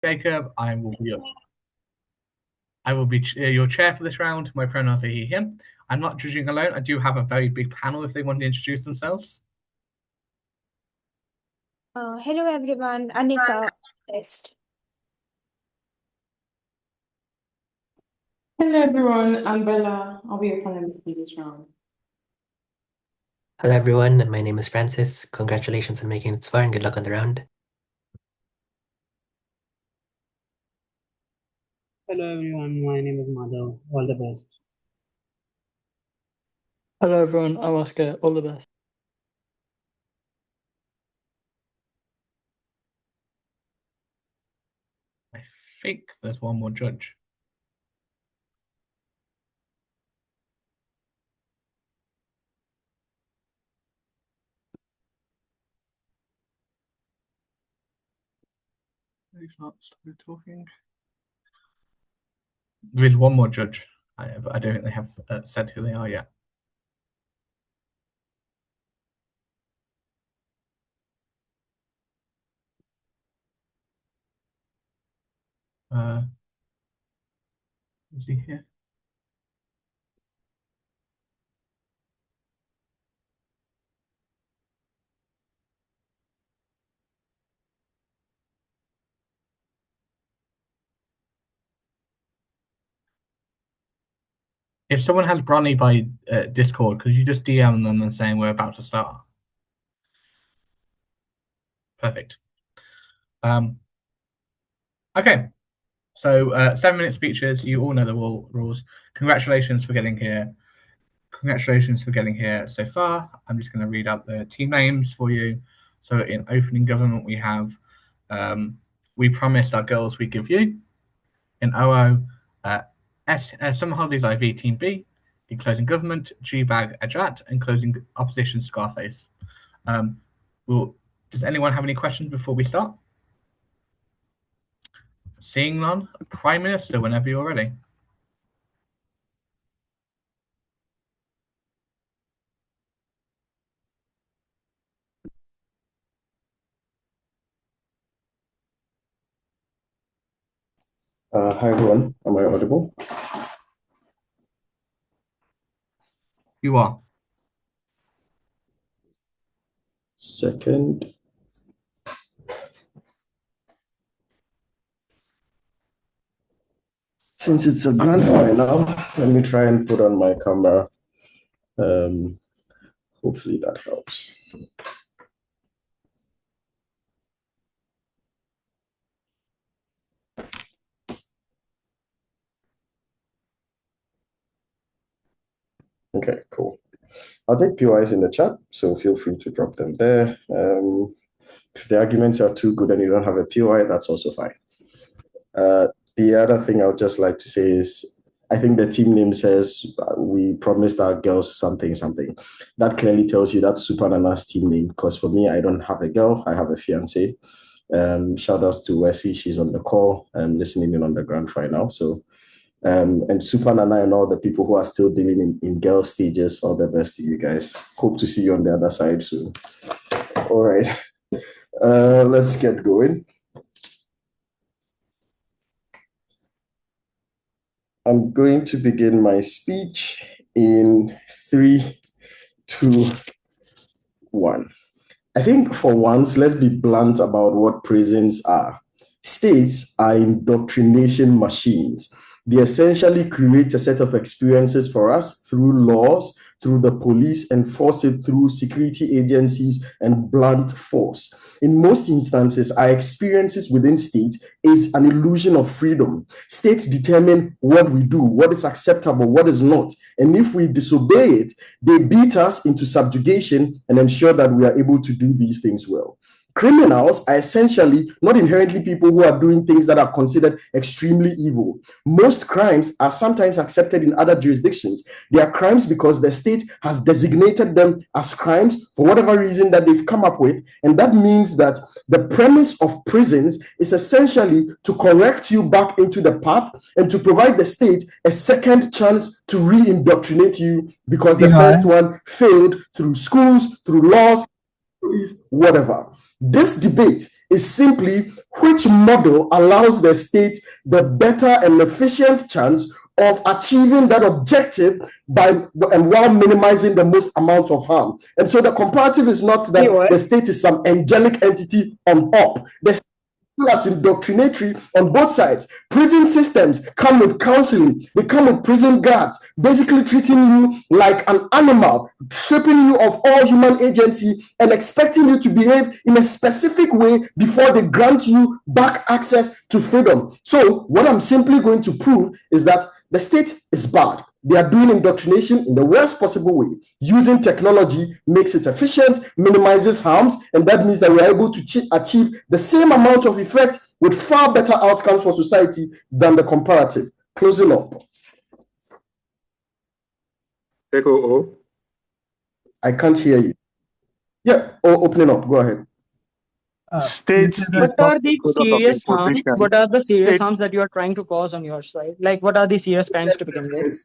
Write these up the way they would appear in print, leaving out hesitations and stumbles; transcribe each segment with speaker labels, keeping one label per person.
Speaker 1: Jacob. I will be your chair for this round. My pronouns are he, him. I'm not judging alone. I do have a very big panel if they want to introduce themselves.
Speaker 2: Hello everyone, Anika. Best.
Speaker 3: Hello everyone, I'm Bella. I'll be your panelist for this round.
Speaker 4: Hello everyone, my name is Francis. Congratulations on making it this far and good luck on the round.
Speaker 5: Hello everyone, my name is Madhav. All the best.
Speaker 6: Hello everyone, I'm Oscar. All the best.
Speaker 1: I think there's one more judge. He's not started talking. There is one more judge. I don't think they have said who they are yet. Is he here? If someone has Bronny by Discord, could you just DM them and saying we're about to start? Perfect. Okay. So 7-minute speeches. You all know the rules. Congratulations for getting here. Congratulations for getting here so far. I'm just going to read out the team names for you. So in opening government, we have We Promised Our Girls We Give You. In OO, Summer Holidays IV Team B. In closing government, G-Bag Ajat. And closing opposition, Scarface. Does anyone have any questions before we start? Seeing none, Prime Minister, whenever you're ready.
Speaker 7: Hi everyone, am I audible?
Speaker 1: You are.
Speaker 7: Second. Since it's a grand final, let me try and put on my camera. Hopefully that helps. Okay, cool. I'll take PYs in the chat, so feel free to drop them there. If the arguments are too good and you don't have a PY, that's also fine. The other thing I would just like to say is, I think the team name says we promised our girls something. That clearly tells you that's Super Nana's team name, because for me, I don't have a girl, I have a fiance. Shout outs to Wesley, she's on the call and listening in on the grand final. So and Super Nana and all the people who are still dealing in girl stages, all the best to you guys. Hope to see you on the other side soon. All right, let's get going. I'm going to begin my speech in 3, 2, 1. I think for once, let's be blunt about what prisons are. States are indoctrination machines. They essentially create a set of experiences for us through laws, through the police, and force it through security agencies and blunt force. In most instances, our experiences within states is an illusion of freedom. States determine what we do, what is acceptable, what is not. And if we disobey it, they beat us into subjugation and ensure that we are able to do these things well. Criminals are essentially not inherently people who are doing things that are considered extremely evil. Most crimes are sometimes accepted in other jurisdictions. They are crimes because the state has designated them as crimes for whatever reason that they've come up with. And that means that the premise of prisons is essentially to correct you back into the path and to provide the state a second chance to re-indoctrinate you because the first one failed through schools, through laws, whatever. This debate is simply which model allows the state the better and efficient chance of achieving that objective while minimizing the most amount of harm. And so the comparative is not that the state is some angelic entity on top. The state is indoctrinatory on both sides. Prison systems come with counseling. They come with prison guards, basically treating you like an animal, stripping you of all human agency and expecting you to behave in a specific way before they grant you back access to freedom. So what I'm simply going to prove is that the state is bad. They are doing indoctrination in the worst possible way. Using technology makes it efficient, minimizes harms, and that means that we are able to achieve the same amount of effect with far better outcomes for society than the comparative. Closing up.
Speaker 8: Echo O.
Speaker 7: I can't hear you. Yeah, opening up. Go ahead.
Speaker 8: States
Speaker 6: What are the serious harms? What are the serious harms that you are trying to cause on your side? Like, what are the serious crimes to begin with?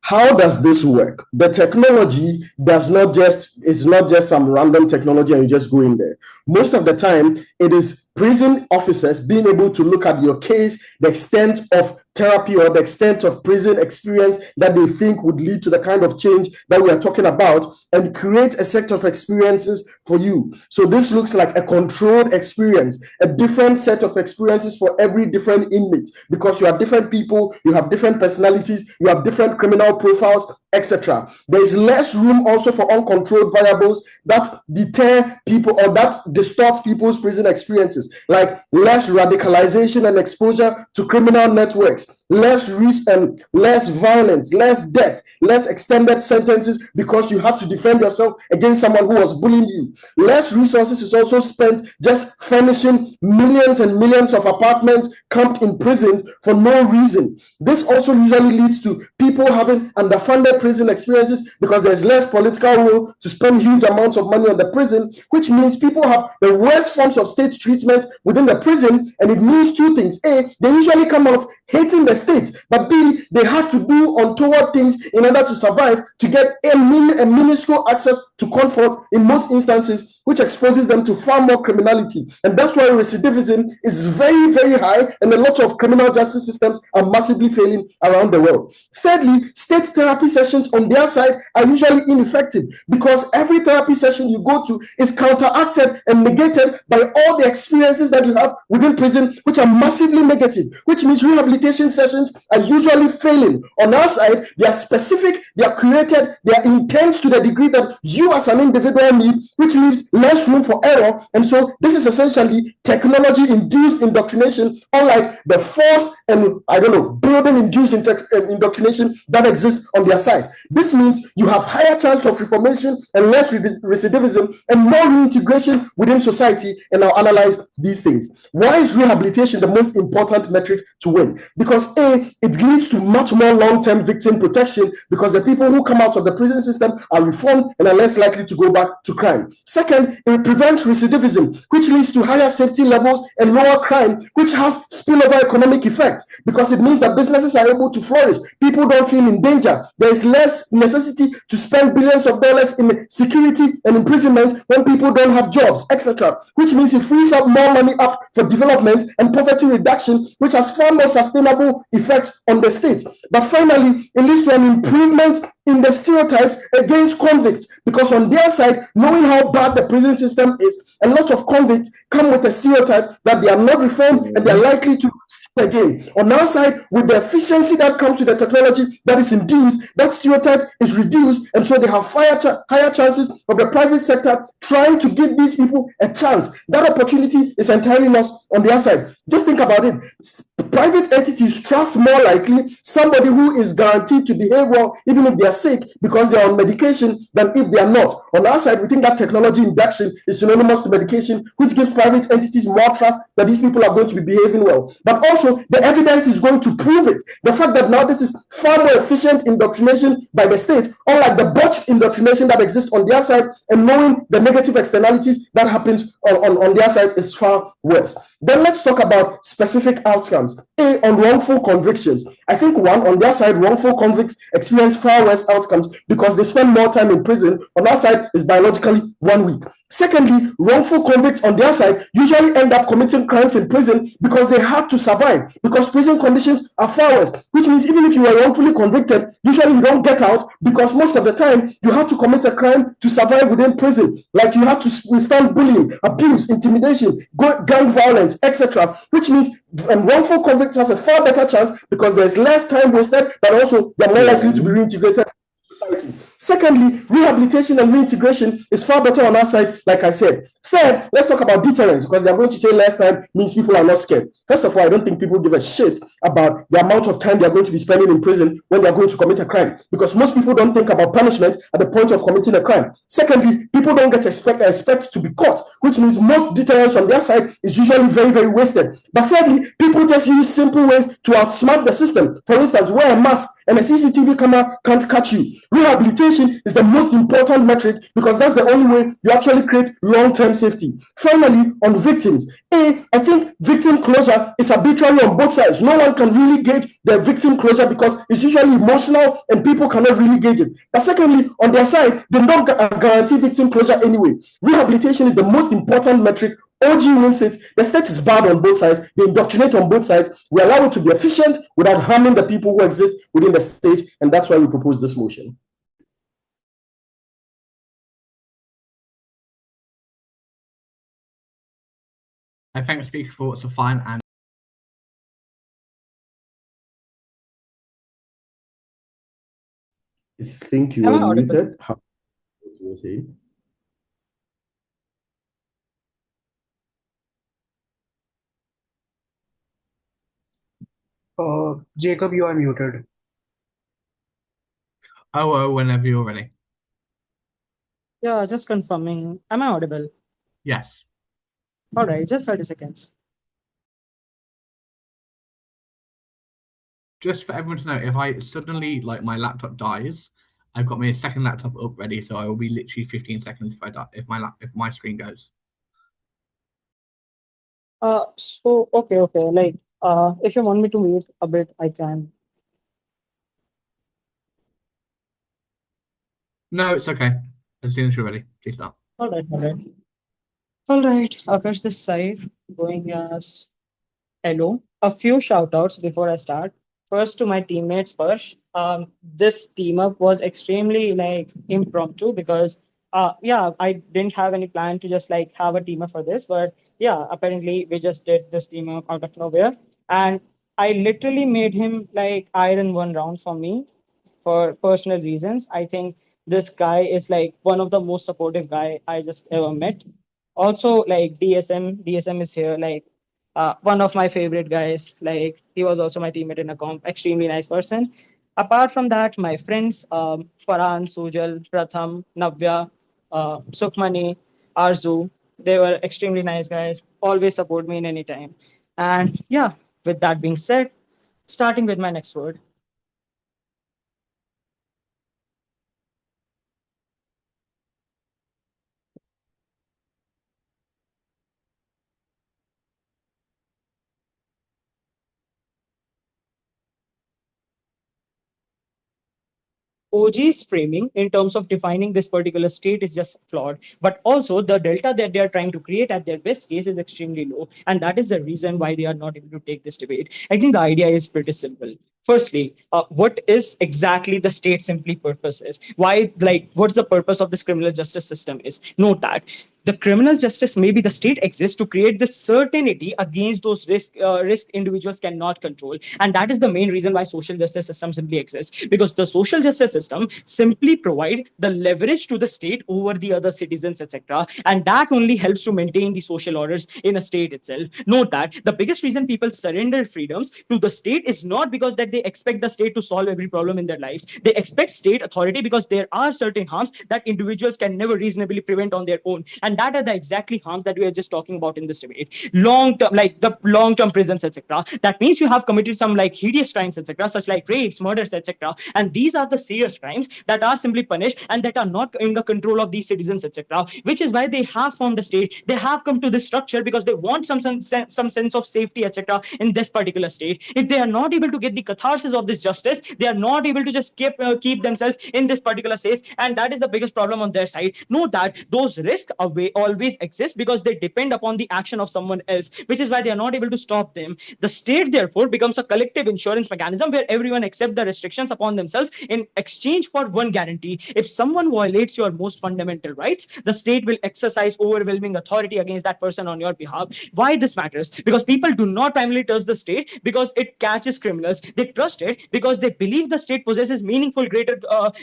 Speaker 7: How does this work? The technology is not just some random technology and you just go in there. Most of the time, it is prison officers being able to look at your case, the extent of therapy or the extent of prison experience that they think would lead to the kind of change that we are talking about, and create a set of experiences for you. So this looks like a controlled experience, a different set of experiences for every different inmate, because you have different people, you have different personalities, you have different criminal profiles, etc. There is less room also for uncontrolled variables that deter people or that distort people's prison experiences, like less radicalization and exposure to criminal networks, less risk and less violence, less death, less extended sentences because you had to defend yourself against someone who was bullying you. Less resources is also spent just furnishing millions and millions of apartments camped in prisons for no reason. This also usually leads to people having underfunded prison experiences because there's less political will to spend huge amounts of money on the prison, which means people have the worst forms of state treatment within the prison. And it means two things. A, they usually come out hating the state, but B, they had to do untoward things in order to survive, to get a minuscule access to comfort in most instances, which exposes them to far more criminality. And that's why recidivism is very, very high, and a lot of criminal justice systems are massively failing around the world. Thirdly, state therapy sessions on their side are usually ineffective because every therapy session you go to is counteracted and negated by all the experiences that you have within prison, which are massively negative, which means rehabilitation sessions are usually failing. On our side, they are specific, they are created, they are intense to the degree that you as an individual need, which leaves less room for error. And so this is essentially technology-induced indoctrination, unlike the force and, building-induced indoctrination that exists on their side. This means you have higher chance of reformation and less recidivism and more reintegration within society. And I'll analyze these things. Why is rehabilitation the most important metric to win? Because A, it leads to much more long-term victim protection because the people who come out of the prison system are reformed and are less likely to go back to crime. Second, it prevents recidivism, which leads to higher safety levels and lower crime, which has spillover economic effects because it means that businesses are able to flourish. People don't feel in danger. There is less necessity to spend billions of dollars in security and imprisonment when people don't have jobs, etc., which means it frees up more money up for development and poverty reduction, which has far more sustainable effects on the state. But finally, it leads to an improvement in the stereotypes against convicts, because on their side, knowing how bad the prison system is, a lot of convicts come with a stereotype that they are not reformed and they are likely to steal again. On our side, with the efficiency that comes with the technology that is induced, that stereotype is reduced, and so they have higher chances of the private sector trying to give these people a chance. That opportunity is entirely lost on their side. Just think about it. Private entities trust more likely somebody who is guaranteed to behave well even if they are sick because they are on medication than if they are not. On our side, we think that technology induction is synonymous to medication, which gives private entities more trust that these people are going to be behaving well. But also, the evidence is going to prove it. The fact that now this is far more efficient indoctrination by the state, unlike the botched indoctrination that exists on their side, and knowing the negative externalities that happens on their side is far worse. Then let's talk about specific outcomes. A, on wrongful convictions. I think on their side, wrongful convicts experience far worse outcomes because they spend more time in prison. On our side, is biologically 1 week. Secondly, wrongful convicts on their side usually end up committing crimes in prison because they had to survive, because prison conditions are far worse, which means even if you were wrongfully convicted, usually you don't get out because most of the time you have to commit a crime to survive within prison. Like you have to withstand bullying, abuse, intimidation, gang violence, etc. Which means wrongful convict has a far better chance because there's less time wasted, but also they're more likely to be reintegrated society. Secondly, rehabilitation and reintegration is far better on our side, like I said. Third, let's talk about deterrence, because they're going to say less time means people are not scared. First of all, I don't think people give a shit about the amount of time they're going to be spending in prison when they're going to commit a crime, because most people don't think about punishment at the point of committing a crime. Secondly, people don't expect to be caught, which means most deterrence on their side is usually very, very wasted. But thirdly, people just use simple ways to outsmart the system. For instance, wear a mask and a CCTV camera can't catch you. Rehabilitation is the most important metric because that's the only way you actually create long-term safety. Finally, on victims, I think victim closure is arbitrary on both sides. No one can really gauge the victim closure because it's usually emotional and people cannot really gauge it. But secondly, on their side, they don't guarantee victim closure anyway. Rehabilitation is the most important metric. OG wins it. The state is bad on both sides. They indoctrinate on both sides. We allow it to be efficient without harming the people who exist within the state, and that's why we propose this motion.
Speaker 1: I thank the speaker for it's a fine and
Speaker 7: I think you were muted. How you were saying?
Speaker 5: Jacob, you are muted.
Speaker 1: oh, whenever you're ready.
Speaker 6: Yeah, just confirming. Am I audible?
Speaker 1: Yes.
Speaker 6: All right, just 30 seconds.
Speaker 1: Just for everyone to know, if I suddenly my laptop dies, I've got my second laptop up ready, so I will be literally 15 seconds if I die, if my screen goes.
Speaker 6: So okay. Like, if you want me to wait a bit, I can.
Speaker 1: No, it's okay. As soon as you're ready, please start.
Speaker 6: All right. Akash this side, going as hello. A few shout outs before I start. First to my teammates first. This team up was extremely impromptu because I didn't have any plan to just have a team up for this, but yeah, apparently we just did this team up out of nowhere. And I literally made him iron one round for me for personal reasons. I think this guy is one of the most supportive guy I just ever met. Also, DSM is here, one of my favorite guys. He was also my teammate in a comp, extremely nice person. Apart from that, my friends, Farhan, Sujal, Pratham, Navya, Sukhmani, Arzu, they were extremely nice guys, always support me in any time. And yeah, with that being said, starting with my next word. OG's framing in terms of defining this particular state is just flawed, but also the delta that they are trying to create at their best case is extremely low. And that is the reason why they are not able to take this debate. I think the idea is pretty simple. Firstly, what is exactly the state simply purpose is? Why, what's the purpose of this criminal justice system is? Note that the criminal justice, maybe the state exists to create this certainty against those risk individuals cannot control. And that is the main reason why social justice system simply exists, because the social justice system simply provide the leverage to the state over the other citizens, etc. And that only helps to maintain the social orders in a state itself. Note that the biggest reason people surrender freedoms to the state is not because that they expect the state to solve every problem in their lives. They expect state authority because there are certain harms that individuals can never reasonably prevent on their own. And that are the exactly harms that we are just talking about in this debate. Long-term, the long-term prisons, etc. That means you have committed some hideous crimes, etc., such like rapes, murders, etc. And these are the serious crimes that are simply punished and that are not in the control of these citizens, etc. Which is why they have formed a state. They have come to this structure because they want some sense of safety, etc. in this particular state. If they are not able to get the catharsis of this justice. They are not able to just keep themselves in this particular space, and that is the biggest problem on their side. Note that those risks always exist because they depend upon the action of someone else, which is why they are not able to stop them. The state therefore becomes a collective insurance mechanism where everyone accepts the restrictions upon themselves in exchange for one guarantee: if someone violates your most fundamental rights, the state will exercise overwhelming authority against that person on your behalf. Why this matters? Because people do not primarily trust the state because it catches criminals. They trust it because they believe the state possesses meaningful greater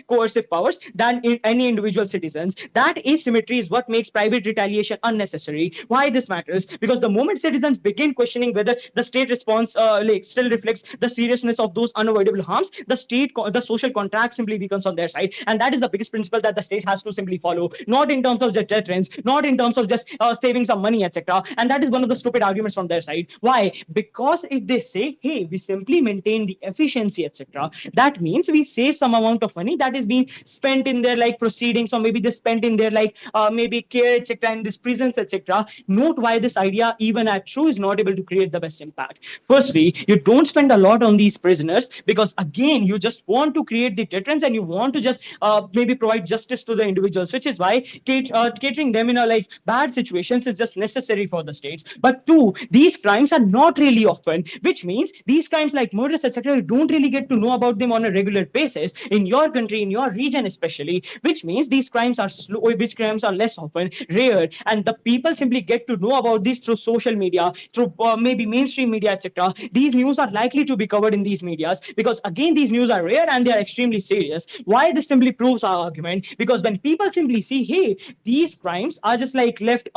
Speaker 6: coercive powers than any individual citizens. That asymmetry is what makes private retaliation unnecessary. Why this matters? Because the moment citizens begin questioning whether the state response still reflects the seriousness of those unavoidable harms, the social contract simply becomes on their side. And that is the biggest principle that the state has to simply follow, not in terms of just deterrence, not in terms of just saving some money, etc. And that is one of the stupid arguments from their side. Why? Because if they say, hey, we simply maintain the efficiency, etc., that means we save some amount of money that is being spent in their like proceedings, or maybe they spent in their like maybe care, etc., in these prisons, etc. Note why this idea, even at true, is not able to create the best impact. Firstly, you don't spend a lot on these prisoners because again, you just want to create the deterrence and you want to just maybe provide justice to the individuals, which is why catering them in a like bad situations is just necessary for the states. But two, these crimes are not really often, which means these crimes like murders, etc., you don't really get to know about them on a regular basis in your country, in your region especially, which means these crimes are slow, which crimes are less often, rare, and the people simply get to know about this through social media, through maybe mainstream media, etc. These news are likely to be covered in these medias because again, these news are rare and they are extremely serious. Why this simply proves our argument? Because when people simply see, hey, these crimes are just like left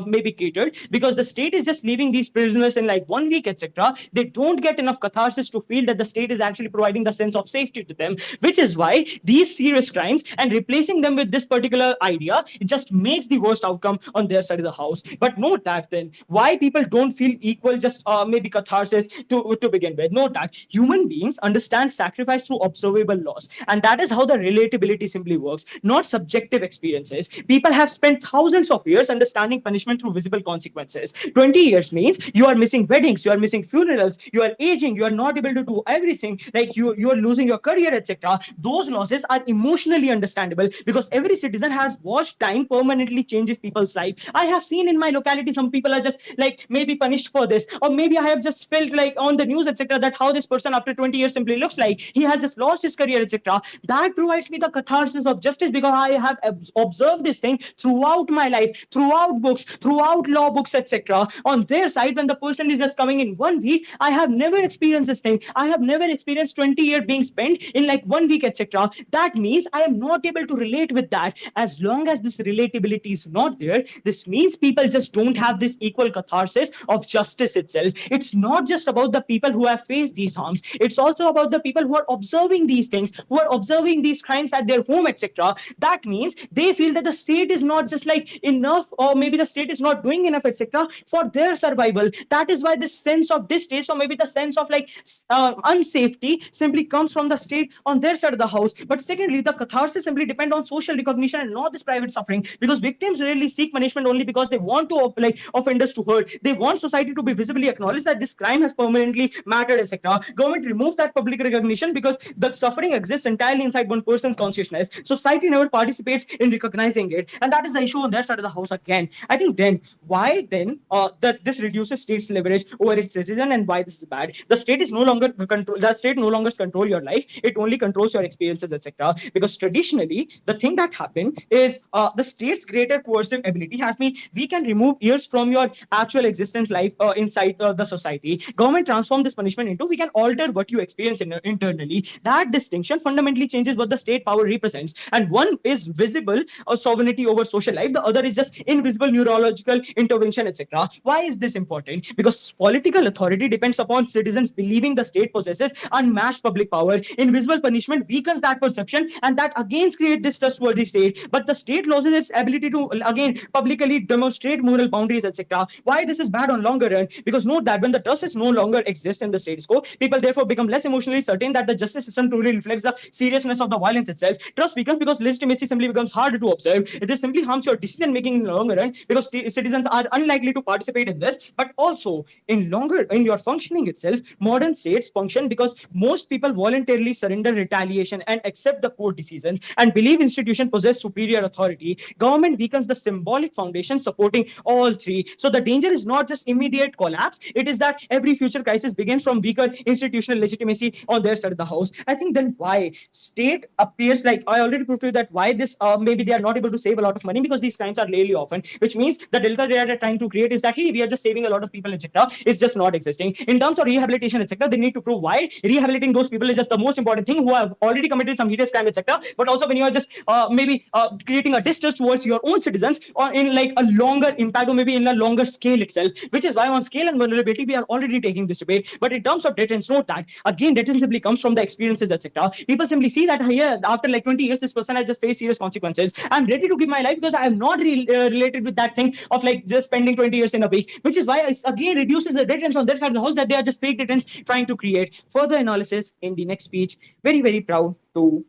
Speaker 6: maybe catered because the state is just leaving these prisoners in like 1 week, etc., they don't get enough catharsis to feel that the state is actually providing the sense of safety to them, which is why these serious crimes and replacing them with this particular idea, it just makes the worst outcome on their side of the house. But note that then why people don't feel equal just maybe catharsis to begin with. Note that human beings understand sacrifice through observable loss, and that is how the relatability simply works, not subjective experiences. People have spent thousands of years understanding punishment through visible consequences. 20 years means you are missing weddings, you are missing funerals, you are aging, you are not able to do everything, like you are losing your career, etc. Those losses are emotionally understandable because every citizen has watched time permanently changes people's life. I have seen in my locality some people are just like maybe punished for this, or maybe I have just felt like on the news, etc., that how this person after 20 years simply looks like he has just lost his career, etc. That provides me the catharsis of justice because I have observed this thing throughout my life, throughout books, throughout law books, etc. On their side, when the person is just coming in 1 week, I have never experienced this thing. I have never experienced 20 years being spent in like 1 week, etc. That means I am not able to relate with that. As long as this relatability is not there, this means people just don't have this equal catharsis of justice itself. It's not just about the people who have faced these harms. It's also about the people who are observing these things, who are observing these crimes at their home, etc. That means they feel that the state is not just like enough, or maybe the state is not doing enough, etc., for their survival. That is why this sense of distaste, or maybe the sense of like unsafety, simply comes from the state on their side of the house. But secondly, the catharsis simply depend on social recognition and not this private suffering, because victims rarely seek punishment only because they want to like offenders to hurt. They want society to be visibly acknowledged that this crime has permanently mattered, etc. Government removes that public recognition because the suffering exists entirely inside one person's consciousness. Society never participates in recognizing it, and that is the issue on their side of the house again. I think then why then that this reduces state's leverage over its citizen, and why this is bad. The state is no longer control. The state no longer control your life. It only controls your experiences, etc. Because traditionally, the thing that happened is the state's greater coercive ability has been we can remove years from your actual existence life inside the society. Government transform this punishment into we can alter what you experience internally. That distinction fundamentally changes what the state power represents, and one is visible sovereignty over social life, the other is just invisible neurological intervention, etc. Why is this important? Because political authority depends upon citizens believing the state possesses unmatched public power. Invisible punishment weakens that perception, and that again creates distrustworthy state. But the state loses its ability to again publicly demonstrate moral boundaries, etc. Why this is bad on longer run? Because note that when the trust is no longer exist in the status quo, people therefore become less emotionally certain that the justice system truly reflects the seriousness of the violence itself. Trust weakens because legitimacy simply becomes harder to observe. This simply harms your decision making in the longer run because citizens are unlikely to participate in this. But also in your functioning itself, modern states states function because most people voluntarily surrender retaliation and accept the court decisions and believe institutions possess superior authority. Government weakens the symbolic foundation supporting all three. So the danger is not just immediate collapse, it is that every future crisis begins from weaker institutional legitimacy on their side of the house. I think then why state appears like I already proved to you that why this maybe they are not able to save a lot of money because these crimes are really often, which means the delta they are trying to create is that hey, we are just saving a lot of people, etc. It's just not existing. In terms of rehabilitation, etc., they need to prove why rehabilitating those people is just the most important thing who have already committed some heinous crime, etc. But also when you are just maybe creating a distrust towards your own citizens or in like a longer impact or maybe in a longer scale itself, which is why on scale and vulnerability we are already taking this debate. But in terms of deterrence, note that again deterrence simply comes from the experiences, etc. People simply see that here after like 20 years this person has just faced serious consequences. I'm ready to give my life because I am not related with that thing of like just spending 20 years in a week, which is why it again reduces the deterrence on their side of the house that they are just fake deterrence trying to create. Further analysis in the next speech. Very, very proud to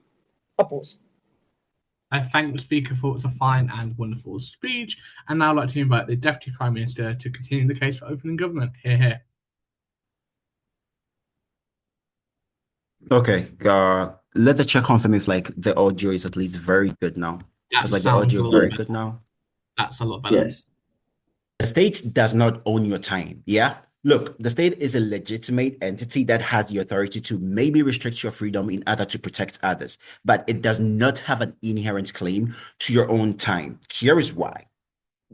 Speaker 6: oppose.
Speaker 1: I thank the speaker for a fine and wonderful speech, and now I'd like to invite the Deputy Prime Minister to continue the case for opening government. Hear, hear.
Speaker 9: Okay, let the check confirm if like the audio is at least very good now.
Speaker 1: That
Speaker 9: It's like the
Speaker 1: sounds
Speaker 9: audio
Speaker 1: a lot
Speaker 9: very
Speaker 1: better.
Speaker 9: good now.
Speaker 1: That's a lot better.
Speaker 7: Yes.
Speaker 9: The state does not own your time. Yeah. Look, the state is a legitimate entity that has the authority to maybe restrict your freedom in order to protect others, but it does not have an inherent claim to your own time. Here is why.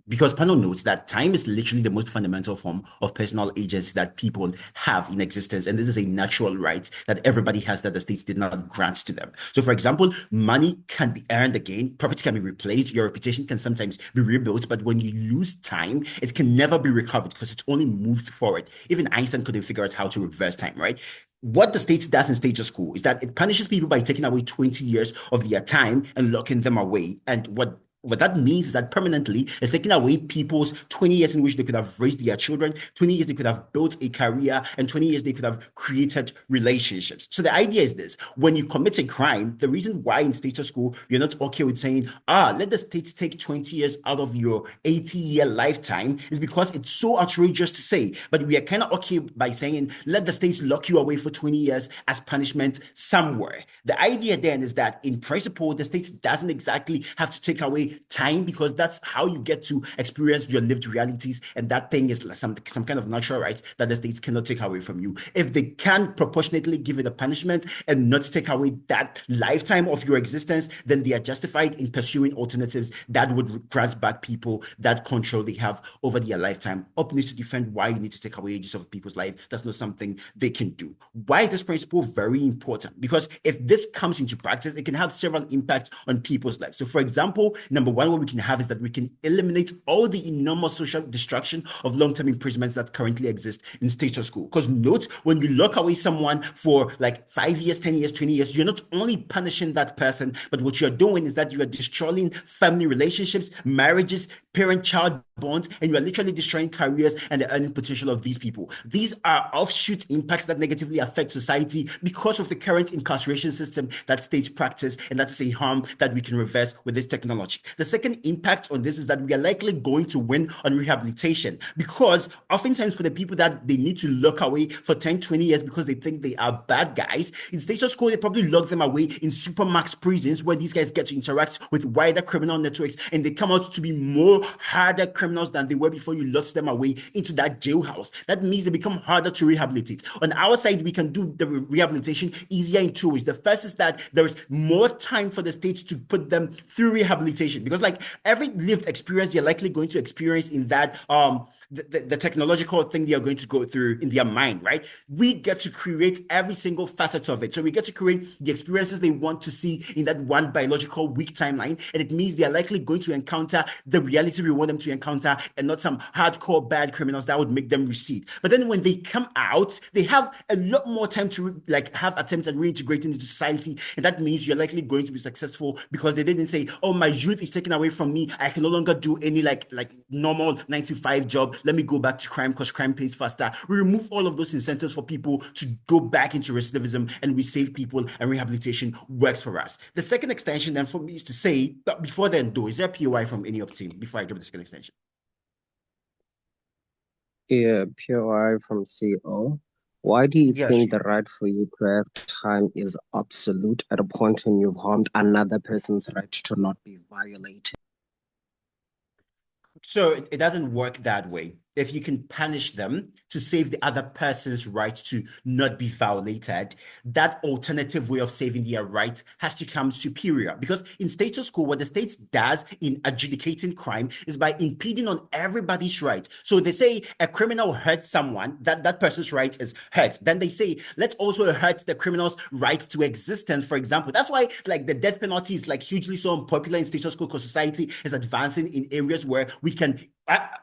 Speaker 9: Because panel notes that time is literally the most fundamental form of personal agency that people have in existence. And this is a natural right that everybody has that the states did not grant to them. So for example, money can be earned again, property can be replaced, your reputation can sometimes be rebuilt, but when you lose time, it can never be recovered because it only moves forward. Even Einstein couldn't figure out how to reverse time, right? What the state does in status quo is that it punishes people by taking away 20 years of their time and locking them away. And what that means is that permanently it's taking away people's 20 years in which they could have raised their children, 20 years they could have built a career, and 20 years they could have created relationships. So the idea is this: when you commit a crime, the reason why in status quo you're not okay with saying, let the state take 20 years out of your 80-year lifetime is because it's so outrageous to say. But we are kind of okay by saying, let the states lock you away for 20 years as punishment somewhere. The idea then is that in principle, the state doesn't exactly have to take away time because that's how you get to experience your lived realities, and that thing is some kind of natural right that the states cannot take away from you. If they can proportionately give it a punishment and not take away that lifetime of your existence, then they are justified in pursuing alternatives that would grant back people that control they have over their lifetime. Up needs to defend why you need to take away ages of people's life. That's not something they can do. Why is this principle very important? Because if this comes into practice, it can have several impacts on people's lives. So for example, number one, what we can have is that we can eliminate all the enormous social destruction of long-term imprisonments that currently exist in status quo. Because note, when you lock away someone for like 5 years, 10 years, 20 years, you're not only punishing that person, but what you're doing is that you are destroying family relationships, marriages, parent-child bonds, and you are literally destroying careers and the earning potential of these people. These are offshoot impacts that negatively affect society because of the current incarceration system that states practice, and that is a harm that we can reverse with this technology. The second impact on this is that we are likely going to win on rehabilitation, because oftentimes for the people that they need to lock away for 10, 20 years because they think they are bad guys, in status quo, they probably lock them away in supermax prisons where these guys get to interact with wider criminal networks, and they come out to be more harder criminals than they were before you locked them away into that jailhouse. That means they become harder to rehabilitate. On our side, we can do the rehabilitation easier in two ways. The first is that there is more time for the state to put them through rehabilitation, because like every lived experience you're likely going to experience in that the technological thing they are going to go through in their mind, right? We get to create every single facet of it. So we get to create the experiences they want to see in that one biological weak timeline, and it means they are likely going to encounter the reality we want them to encounter, and not some hardcore bad criminals that would make them recede. But then when they come out, they have a lot more time to like have attempts at reintegrating into society, and that means you're likely going to be successful because they didn't say, oh, my youth is taken away from me, I can no longer do any like normal 9-to-5 job, let me go back to crime because crime pays faster. We remove all of those incentives for people to go back into recidivism, and we save people, and rehabilitation works for us. The second extension then for me is to say, but before then though, is there POI from any of the team before I drop the second extension?
Speaker 10: Yeah, POI from CO. Why do you
Speaker 9: Yeah,
Speaker 10: think the right for you to have time is absolute at a point when you've harmed another person's right to not be violated?
Speaker 9: so it doesn't work that way. If you can punish them to save the other person's right to not be violated, that alternative way of saving their rights has to come superior. Because in status quo, what the state does in adjudicating crime is by impeding on everybody's right. So they say a criminal hurt someone, that person's right is hurt. Then they say, let's also hurt the criminal's right to existence, for example. That's why like the death penalty is like hugely so unpopular in status quo because society is advancing in areas where we can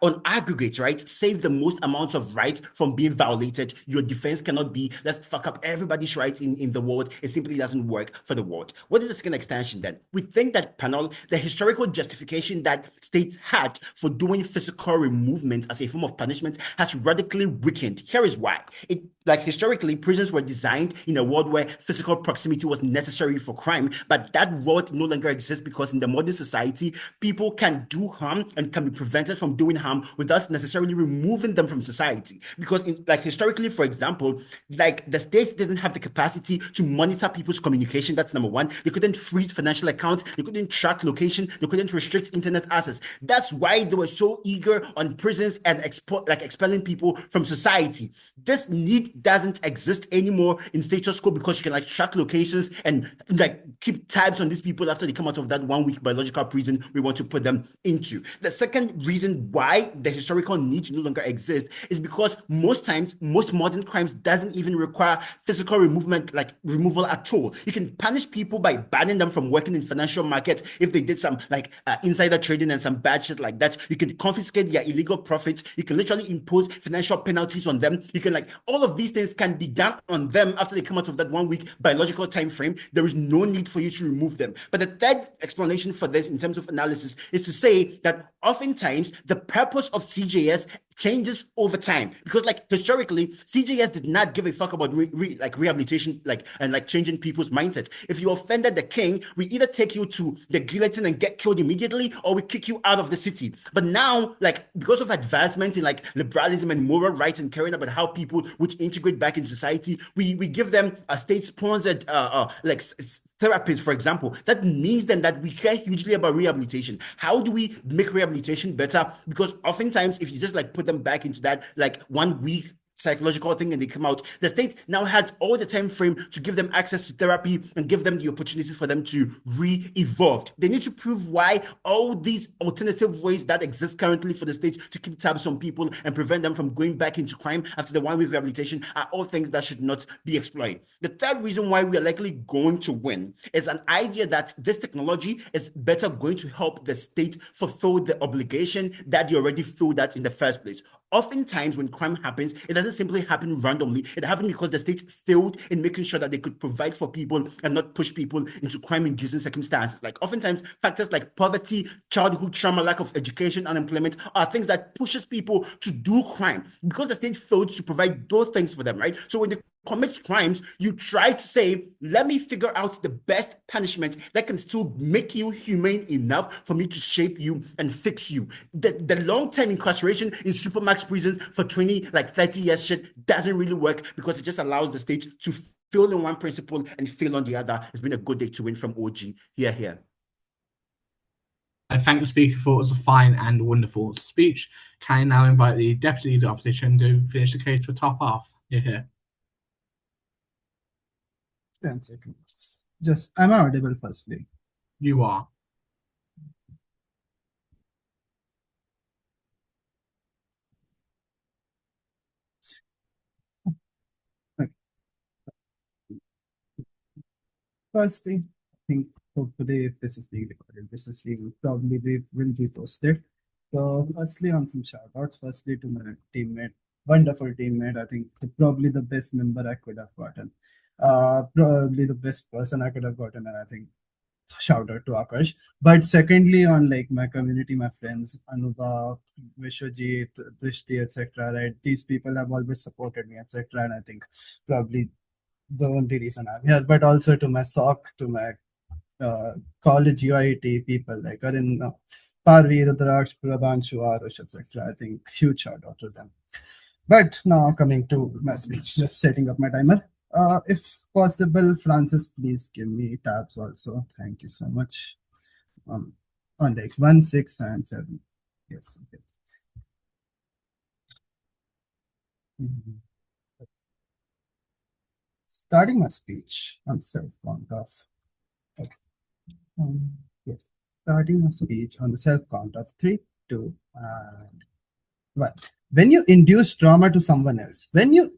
Speaker 9: on aggregate, right, save the most amounts of rights from being violated. Your defense cannot be, let's fuck up everybody's rights in the world. It simply doesn't work for the world. What is the second extension then? We think that panel, the historical justification that states had for doing physical removement as a form of punishment has radically weakened. Here is why. Like historically, prisons were designed in a world where physical proximity was necessary for crime, but that world no longer exists because in the modern society, people can do harm and can be prevented from doing harm without necessarily removing them from society. Because like historically, for example, like the states didn't have the capacity to monitor people's communication. That's number one. They couldn't freeze financial accounts. They couldn't track location. They couldn't restrict internet access. That's why they were so eager on prisons and expelling people from society. This need doesn't exist anymore in status quo because you can like track locations and like keep tabs on these people after they come out of that 1 week biological prison we want to put them into. The second reason why the historical need no longer exists is because most times, most modern crimes doesn't even require physical removal at all. You can punish people by banning them from working in financial markets if they did some like insider trading and some bad shit like that. You can confiscate their illegal profits. You can literally impose financial penalties on them. You can like all of these things can be done on them after they come out of that 1 week biological time frame. There is no need for you to remove them. But the third explanation for this in terms of analysis is to say that oftentimes the purpose of CJS changes over time because like historically CJS did not give a fuck about rehabilitation and changing people's mindsets. If you offended the king, we either take you to the guillotine and get killed immediately or we kick you out of the city. But now like because of advancement in like liberalism and moral rights and caring about how people would integrate back in society, we give them a state-sponsored therapists, for example. That means then that we care hugely about rehabilitation. How do we make rehabilitation better? Because oftentimes if you just like put them back into that like 1 week psychological thing and they come out, the state now has all the time frame to give them access to therapy and give them the opportunity for them to re-evolve. They need to prove why all these alternative ways that exist currently for the state to keep tabs on people and prevent them from going back into crime after the 1 week rehabilitation are all things that should not be exploited. The third reason why we are likely going to win is an idea that this technology is better going to help the state fulfill the obligation that you already filled that in the first place. Oftentimes when crime happens, it doesn't simply happen randomly. It happened because the state failed in making sure that they could provide for people and not push people into crime-inducing circumstances. Like oftentimes factors like poverty, childhood trauma, lack of education, unemployment are things that pushes people to do crime because the state failed to provide those things for them, right? So when they commit crimes, you try to say, let me figure out the best punishment that can still make you humane enough for me to shape you and fix you. The long-term incarceration in supermax prisons for 20, like 30 years shit doesn't really work because it just allows the state to fail in one principle and fail on the other. It's been a good day to win from OG. Here.
Speaker 1: I thank the speaker for it was a fine and wonderful speech. Can I now invite the Deputy Leader of Opposition to finish the case for top half? Here.
Speaker 11: 10 seconds. Just, am I audible firstly?
Speaker 1: You are.
Speaker 11: Okay. Firstly, I think hopefully if this is being recorded, this is being probably will be posted. So firstly on some shout outs, firstly to my teammate, wonderful teammate. I think probably the best member I could have gotten. Probably the best person I could have gotten, and I think shout out to Akash. But secondly, on like my community, my friends, Anuba, Vishwajit, Drishti, etc. Right, these people have always supported me, etc. And I think probably the only reason I'm here. But also to my SOC, to my college UIT people like Karin, Parvi, Rudraksh, Prabhanshu, Arush, etc. I think huge shout out to them. But now coming to my speech, just setting up my timer. If possible, Francis, please give me tabs also. Thank you so much. On like 1, 6, and 7. Yes. Okay. Starting my speech on self-count of. Okay. Yes. Starting my speech on the self-count of 3, 2, and 1. When you induce trauma to someone else, when you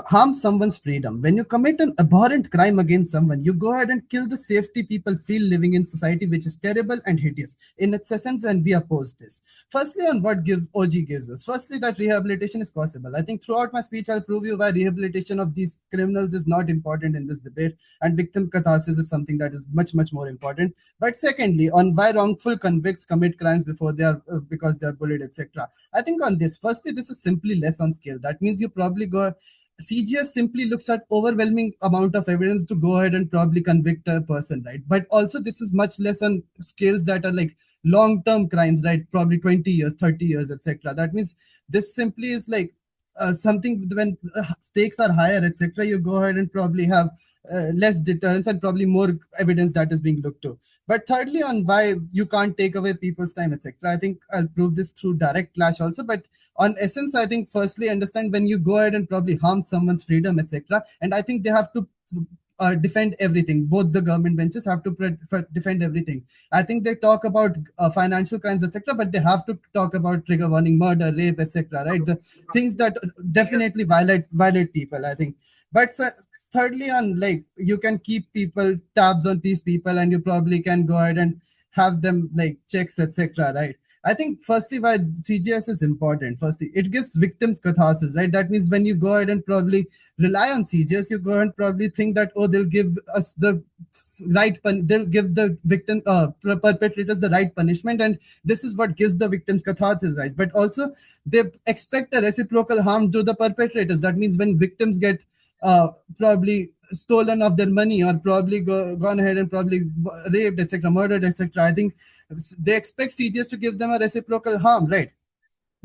Speaker 11: harm someone's freedom, when you commit an abhorrent crime against someone, you go ahead and kill the safety people feel living in society, which is terrible and hideous in its essence, and we oppose this. Firstly, on what OG gives us. Firstly, that rehabilitation is possible. I think throughout my speech, I'll prove you why rehabilitation of these criminals is not important in this debate, and victim catharsis is something that is much, much more important. But secondly, on why wrongful convicts commit crimes before they are because they are bullied, etc. I think on this, firstly, this is simply less on scale. That means you probably CGS simply looks at overwhelming amount of evidence to go ahead and probably convict a person, right? But also this is much less on scales that are like long-term crimes, right? Probably 20 years, 30 years, etc. That means this simply is like something when stakes are higher, etc. You go ahead and probably have less deterrence and probably more evidence that is being looked to. But thirdly, on why you can't take away people's time, etc. I think I'll prove this through direct clash also. But on essence, I think firstly understand when you go ahead and probably harm someone's freedom, etc. And I think they have to defend everything. Both the government benches have to defend everything. I think they talk about financial crimes, etc., but they have to talk about trigger warning, murder, rape, etc. Right? The things that definitely violate people, I think. But thirdly, on like you can keep people tabs on these people, and you probably can go ahead and have them like checks, etc. Right? I think firstly why CGS is important. Firstly, it gives victims catharsis, right? That means when you go ahead and probably rely on CGS, you go ahead and probably think that, oh, they'll give us the they'll give the victim perpetrators the right punishment, and this is what gives the victims catharsis, right? But also they expect a reciprocal harm to the perpetrators. That means when victims get probably stolen of their money or probably gone ahead and probably raped, etc., murdered, etc. I think they expect CGS to give them a reciprocal harm, right?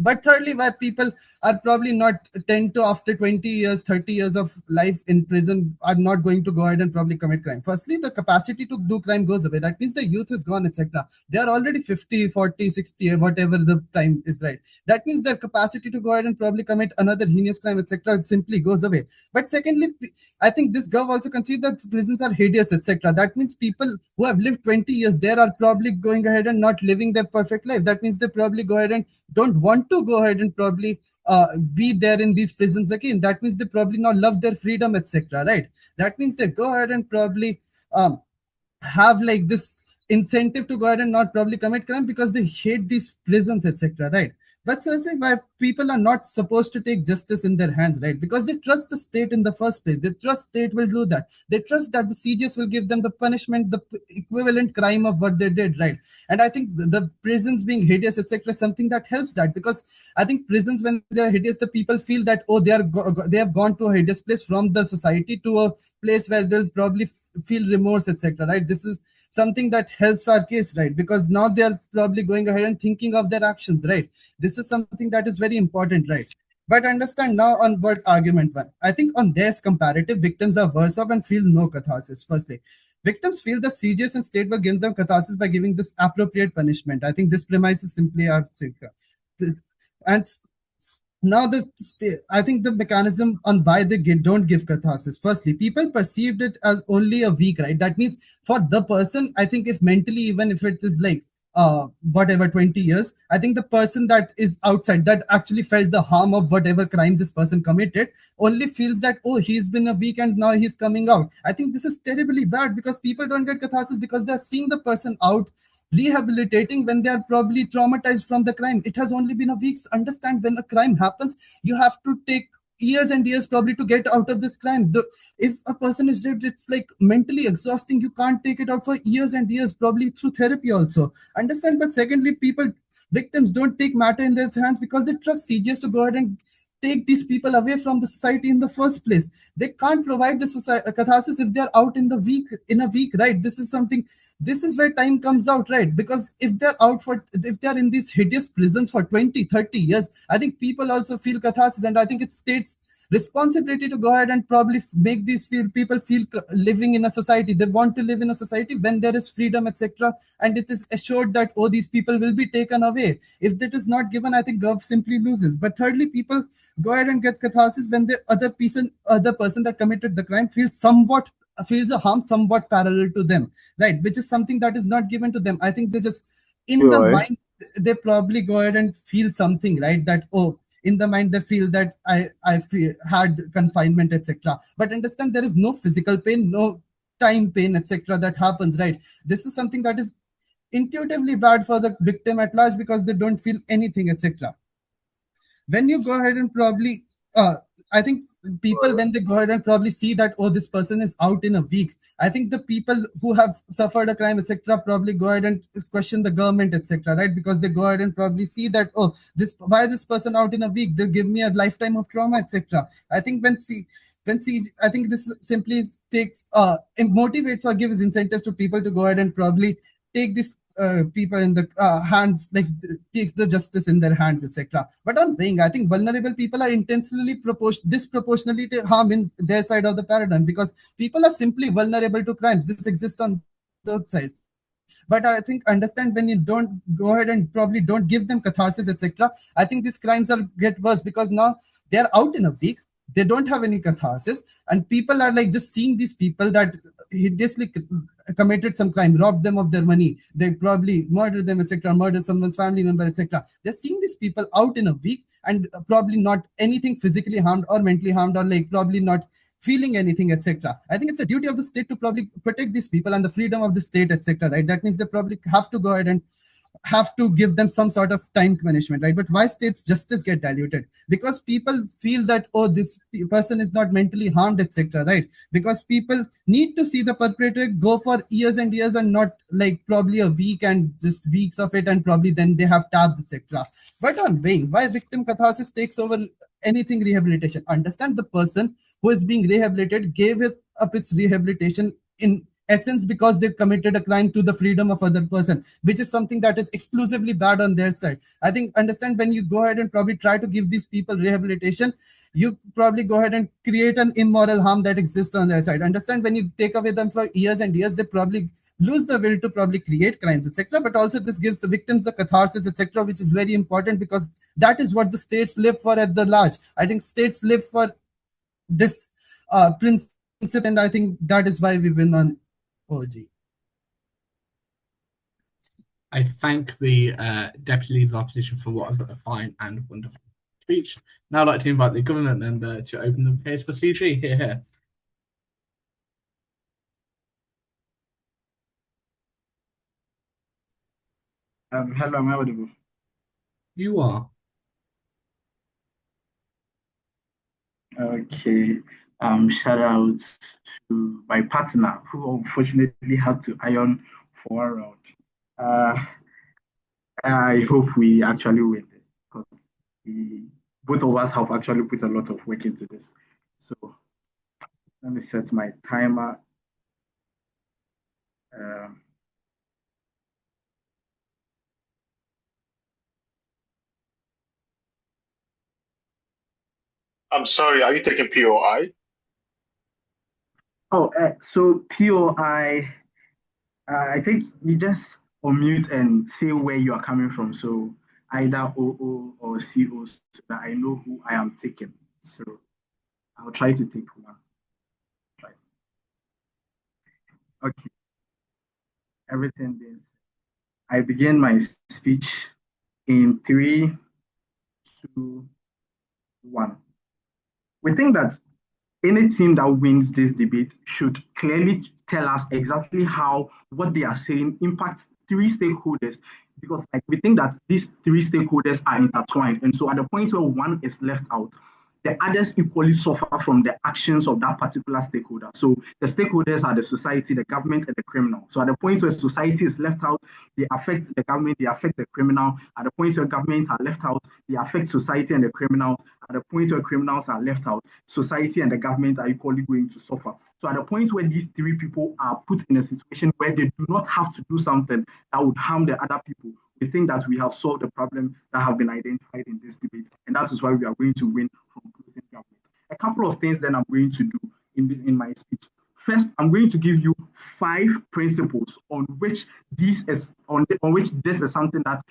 Speaker 11: But thirdly, why people are probably not tend to after 20 years, 30 years of life in prison are not going to go ahead and probably commit crime. Firstly, the capacity to do crime goes away. That means the youth is gone, etc. They are already 50, 40, 60, whatever the time is, right? That means their capacity to go ahead and probably commit another heinous crime, etc. simply goes away. But secondly, I think this gov also concedes that prisons are hideous, etc. That means people who have lived 20 years there are probably going ahead and not living their perfect life. That means they probably go ahead and don't want to go ahead and probably be there in these prisons again. That means they probably not love their freedom, etc. Right? That means they go ahead and probably have like this incentive to go ahead and not probably commit crime because they hate these prisons, etc. Right? But seriously, why people are not supposed to take justice in their hands, right? Because they trust the state in the first place. They trust state will do that. They trust that the CGS will give them the punishment, the equivalent crime of what they did, right? And I think the prisons being hideous, etc., something that helps that, because I think prisons, when they are hideous, the people feel that, oh, they have gone to a hideous place from the society to a place where they'll probably feel remorse, etc. Right? This is something that helps our case, right? Because now they are probably going ahead and thinking of their actions, right? This is something that is very important, right? But understand now on what argument one. I think on their comparative, victims are worse off and feel no catharsis. Firstly, victims feel the CGS and state will give them catharsis by giving this appropriate punishment. I think this premise is simply, I've said, and now I think the mechanism on why they don't give catharsis. Firstly, people perceived it as only a week, right? That means for the person, I think if mentally, even if it is like whatever 20 years, I think the person that is outside that actually felt the harm of whatever crime this person committed only feels that, oh, he's been a week and now he's coming out. I think this is terribly bad because people don't get catharsis because they're seeing the person out rehabilitating when they are probably traumatized from the crime. It has only been a week. Understand, when a crime happens, you have to take years and years probably to get out of this crime. If a person is raped, it's like mentally exhausting. You can't take it out for years and years, probably through therapy also. Understand. But secondly, victims don't take matter in their hands because they trust CGS to go ahead and take these people away from the society in the first place. They can't provide the catharsis if they're out in a week, right? This is where time comes out, right? Because if they're in these hideous prisons for 20, 30 years, I think people also feel catharsis, and I think it states responsibility to go ahead and probably make these people feel living in a society. They want to live in a society when there is freedom, etc., and it is assured that these people will be taken away. If that is not given, I think gov simply loses. But thirdly, people go ahead and get catharsis when the other person that committed the crime feels a harm somewhat parallel to them, right? Which is something that is not given to them. I think they just in the mind, they probably go ahead and feel something, right? That in the mind they feel that had confinement, etc. But understand, there is no physical pain, no time pain, etc. that happens, right? This is something that is intuitively bad for the victim at large because they don't feel anything, etc. When you go ahead and probably I think people, when they go ahead and probably see that this person is out in a week, I think the people who have suffered a crime, etc., probably go ahead and question the government, etc., right? Because they go ahead and probably see that why this person out in a week, they give me a lifetime of trauma, etc. I think I think this simply takes it motivates or gives incentives to people to go ahead and probably take this people in the hands, like takes the justice in their hands, etc. But on weighing, I think vulnerable people are intentionally disproportionately harmed in their side of the paradigm, because people are simply vulnerable to crimes. This exists on both sides. But I think understand, when you don't go ahead and probably don't give them catharsis, etc., I think these crimes are get worse, because now they're out in a week, they don't have any catharsis, and people are like just seeing these people that hideously committed some crime, robbed them of their money, they probably murdered them, etc., murdered someone's family member, etc. They're seeing these people out in a week and probably not anything physically harmed or mentally harmed, or like probably not feeling anything, etc. I think it's the duty of the state to probably protect these people and the freedom of the state, etc. Right? That means they probably have to go ahead and have to give them some sort of time punishment, right? But why states justice get diluted? Because people feel that this person is not mentally harmed, etc. Right? Because people need to see the perpetrator go for years and years, and not like probably a week and just weeks of it, and probably then they have tabs, etc. But on weighing, why victim catharsis takes over anything rehabilitation? Understand, the person who is being rehabilitated gave up its rehabilitation in essence because they committed a crime to the freedom of other person, which is something that is exclusively bad on their side. I think understand, when you go ahead and probably try to give these people rehabilitation, you probably go ahead and create an immoral harm that exists on their side. Understand, when you take away them for years and years, they probably lose the will to probably create crimes, etc. But also this gives the victims the catharsis, etc., which is very important, because that is what the states live for at the large. I think states live for this principle, and I think that is why we win on OG.
Speaker 1: I thank the Deputy Leader of the Opposition for what a fine and wonderful speech. Now I'd like to invite the government member to open the case for CG. Here.
Speaker 12: Hello, am I audible?
Speaker 1: You are.
Speaker 12: Okay. Shout out to my partner, who unfortunately had to iron for a round. I hope we actually win this, because both of us have actually put a lot of work into this. So let me set my timer.
Speaker 8: I'm sorry, are you taking POI?
Speaker 12: Oh, so POI, I think you just unmute and say where you are coming from. So either OO or CO, so that I know who I am taking. So I'll try to take one. Right. Okay. Everything is. I begin my speech in 3, 2, 1. We think that any team that wins this debate should clearly tell us exactly how what they are saying impacts 3 stakeholders, because we think that these 3 stakeholders are intertwined, and so at the point where one is left out, the others equally suffer from the actions of that particular stakeholder. So the stakeholders are the society, the government, and the criminal. So at the point where society is left out, they affect the government, they affect the criminal. At the point where governments are left out, they affect society and the criminals. At the point where criminals are left out, society and the government are equally going to suffer. So at the point where these three people are put in a situation where they do not have to do something that would harm the other people, we think that we have solved the problem that have been identified in this debate. And that is why we are going to win from closing government. A couple of things then I'm going to do in my speech. First, I'm going to give you 5 principles on which this is something that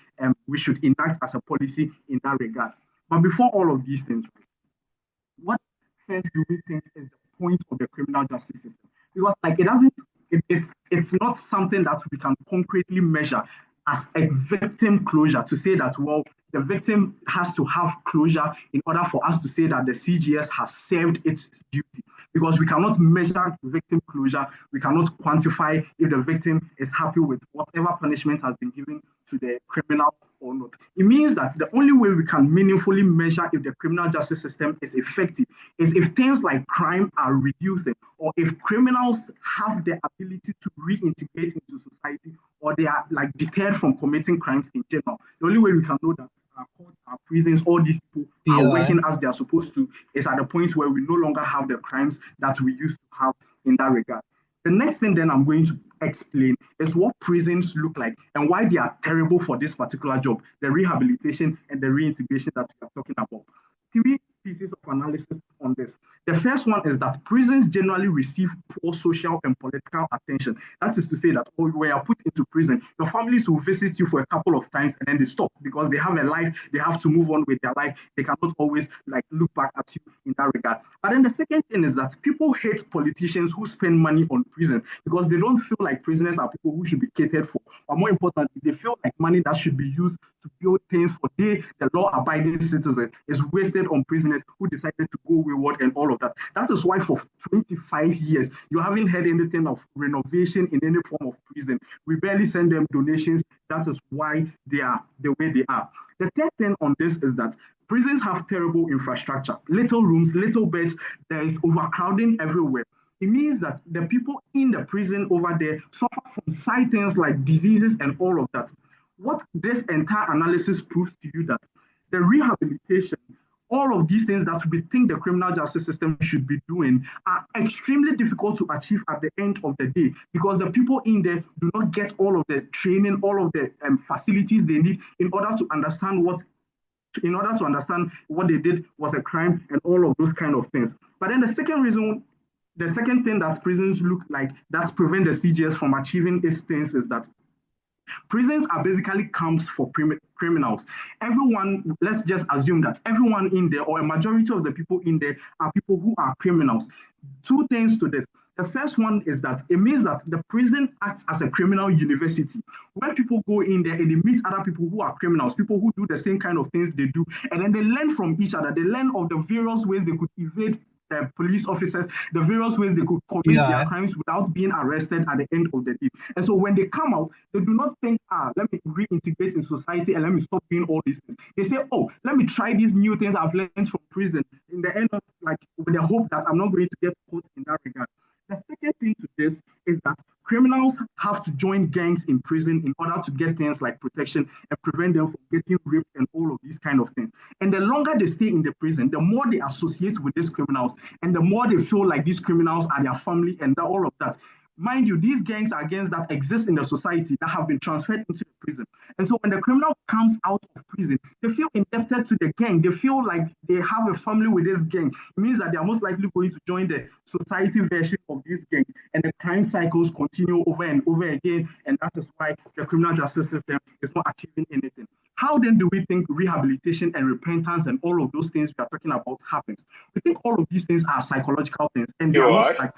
Speaker 12: we should enact as a policy in that regard. But before all of these things, what first do we think is the point of the criminal justice system? Because it's not something that we can concretely measure as a victim closure to say that, well, the victim has to have closure in order for us to say that the CGS has served its duty. Because we cannot measure victim closure, we cannot quantify if the victim is happy with whatever punishment has been given to the criminal or not. It means that the only way we can meaningfully measure if the criminal justice system is effective is if things like crime are reducing, or if criminals have the ability to reintegrate into society, or they are deterred from committing crimes in general. The only way we can know that our courts, our prisons, all these people are working as they are supposed to is at the point where we no longer have the crimes that we used to have in that regard. The next thing then I'm going to explain is what prisons look like and why they are terrible for this particular job, the rehabilitation and the reintegration that we are talking about. 3 pieces of analysis on this. The first one is that prisons generally receive poor social and political attention. That is to say that when you are put into prison, your families will visit you for a couple of times and then they stop because they have a life, they have to move on with their life. They cannot always look back at you in that regard. But then the second thing is that people hate politicians who spend money on prison because they don't feel like prisoners are people who should be catered for. Or more importantly, they feel like money that should be used to build things for the law-abiding citizen is wasted on prisoners who decided to go wayward and all of that. That is why for 25 years, you haven't heard anything of renovation in any form of prison. We barely send them donations. That is why they are the way they are. The third thing on this is that prisons have terrible infrastructure, little rooms, little beds, there is overcrowding everywhere. It means that the people in the prison over there suffer from side things like diseases and all of that. What this entire analysis proves to you that the rehabilitation, all of these things that we think the criminal justice system should be doing are extremely difficult to achieve at the end of the day because the people in there do not get all of the training, all of the facilities they need in order to understand what they did was a crime and all of those kind of things. But then the second thing that prisons look like that prevent the CGS from achieving its things is that prisons are basically camps for criminals. Everyone, let's just assume that everyone in there or a majority of the people in there are people who are criminals. 2 things to this. The first one is that it means that the prison acts as a criminal university. When people go in there and they meet other people who are criminals, people who do the same kind of things they do, and then they learn from each other. They learn of the various ways they could evade police officers, the various ways they could commit their crimes without being arrested at the end of the day. And so when they come out, they do not think, let me reintegrate in society and let me stop doing all these things. They say, oh, let me try these new things I've learned from prison in the end of with the hope that I'm not going to get caught in that regard. The second thing to this is that criminals have to join gangs in prison in order to get things like protection and prevent them from getting raped and all of these kind of things. And the longer they stay in the prison, the more they associate with these criminals and the more they feel like these criminals are their family and all of that. Mind you, these gangs are gangs that exist in the society that have been transferred into the prison. And so when the criminal comes out of prison, they feel indebted to the gang. They feel like they have a family with this gang. It means that they are most likely going to join the society version of this gang. And the crime cycles continue over and over again. And that is why the criminal justice system is not achieving anything. How then do we think rehabilitation and repentance and all of those things we are talking about happens? We think all of these things are psychological things and they are not like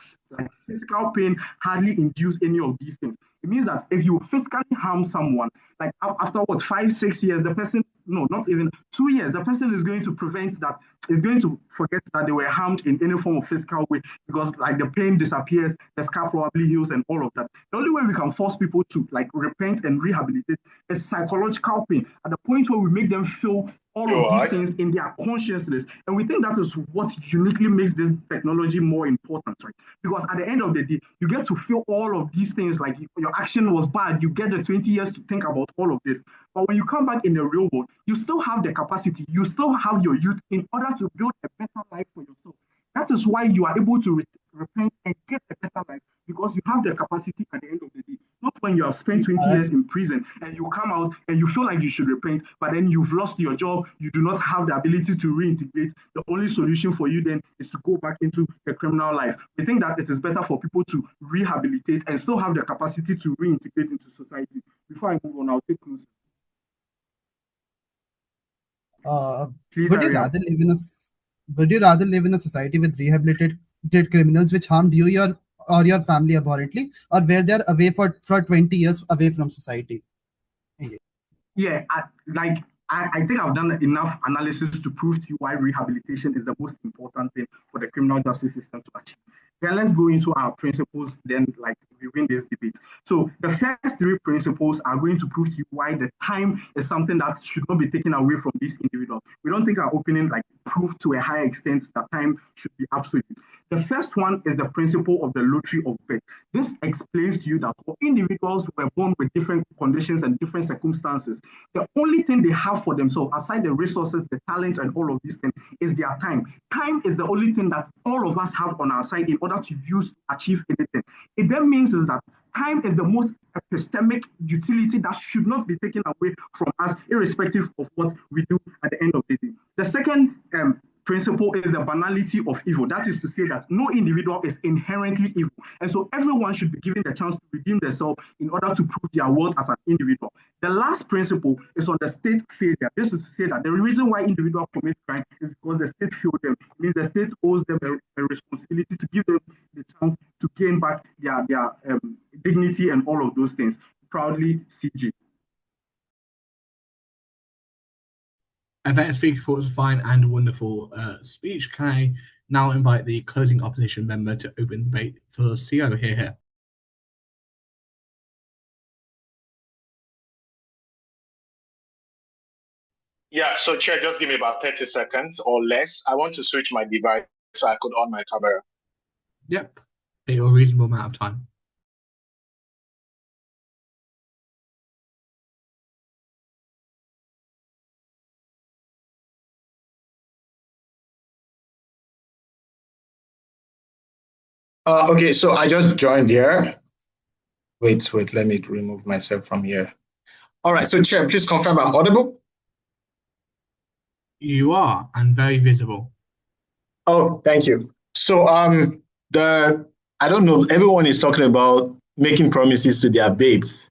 Speaker 12: physical pain hardly induce any of these things. It means that if you physically harm someone, like after 5-6 years, the person no, not even 2 years, the person is going to is going to forget that they were harmed in any form of physical way, because like the pain disappears, the scar probably heals and all of that. The only way we can force people to like repent and rehabilitate is psychological pain, at the point where we make them feel all of these things in their consciousness. And we think that is what uniquely makes this technology more important, right? Because at the end of the day, you get to feel all of these things, like your action was bad, you get the 20 years to think about all of this. But when you come back in the real world, you still have the capacity, you still have your youth in order to build a better life for yourself. That is why you are able to repent and get a better life, because you have the capacity at the end of the day. Not when you have spent 20 years in prison and you come out and you feel like you should repent, but then you've lost your job, you do not have the ability to reintegrate. The only solution for you then is to go back into the criminal life. We think that it is better for people to rehabilitate and still have the capacity to reintegrate into society. Before I move on, I'll take close.
Speaker 11: Would you rather live in a society with rehabilitated criminals which harmed you or your family abhorrently, or where they're away for 20 years away from society?
Speaker 12: Yeah, I think I've done enough analysis to prove to you why rehabilitation is the most important thing for the criminal justice system to achieve. Then let's go into our principles, then like we win this debate. So the first three principles are going to prove to you why the time is something that should not be taken away from these individuals. We don't think our opening like prove to a higher extent that time should be absolute. The first one is the principle of the lottery of birth. This explains to you that for individuals who were born with different conditions and different circumstances, the only thing they have for themselves, aside the resources, the talent, and all of these things, is their time. Time is the only thing that all of us have on our side in order to use to achieve anything. It then means is that time is the most epistemic utility that should not be taken away from us, irrespective of what we do at the end of the day. The second principle is the banality of evil. That is to say that no individual is inherently evil. And so everyone should be given the chance to redeem themselves in order to prove their worth as an individual. The last principle is on the state failure. This is to say that the reason why individuals commit crime is because the state failed them. It means the state owes them a responsibility to give them the chance to gain back their dignity and all of those things. Proudly, CG.
Speaker 1: And thank you, Speaker, for a fine and wonderful speech. Can I now invite the closing opposition member to open the debate for CO? Here.
Speaker 8: Yeah, so Chair, just give me about 30 seconds or less. I want to switch my device so I could on my camera.
Speaker 1: Yep, take a reasonable amount of time.
Speaker 8: Okay, so I just joined here. Wait, let me remove myself from here. All right, so Chair, please confirm I'm audible.
Speaker 1: You are, and very visible.
Speaker 8: Oh, thank you. So I don't know, everyone is talking about making promises to their babes.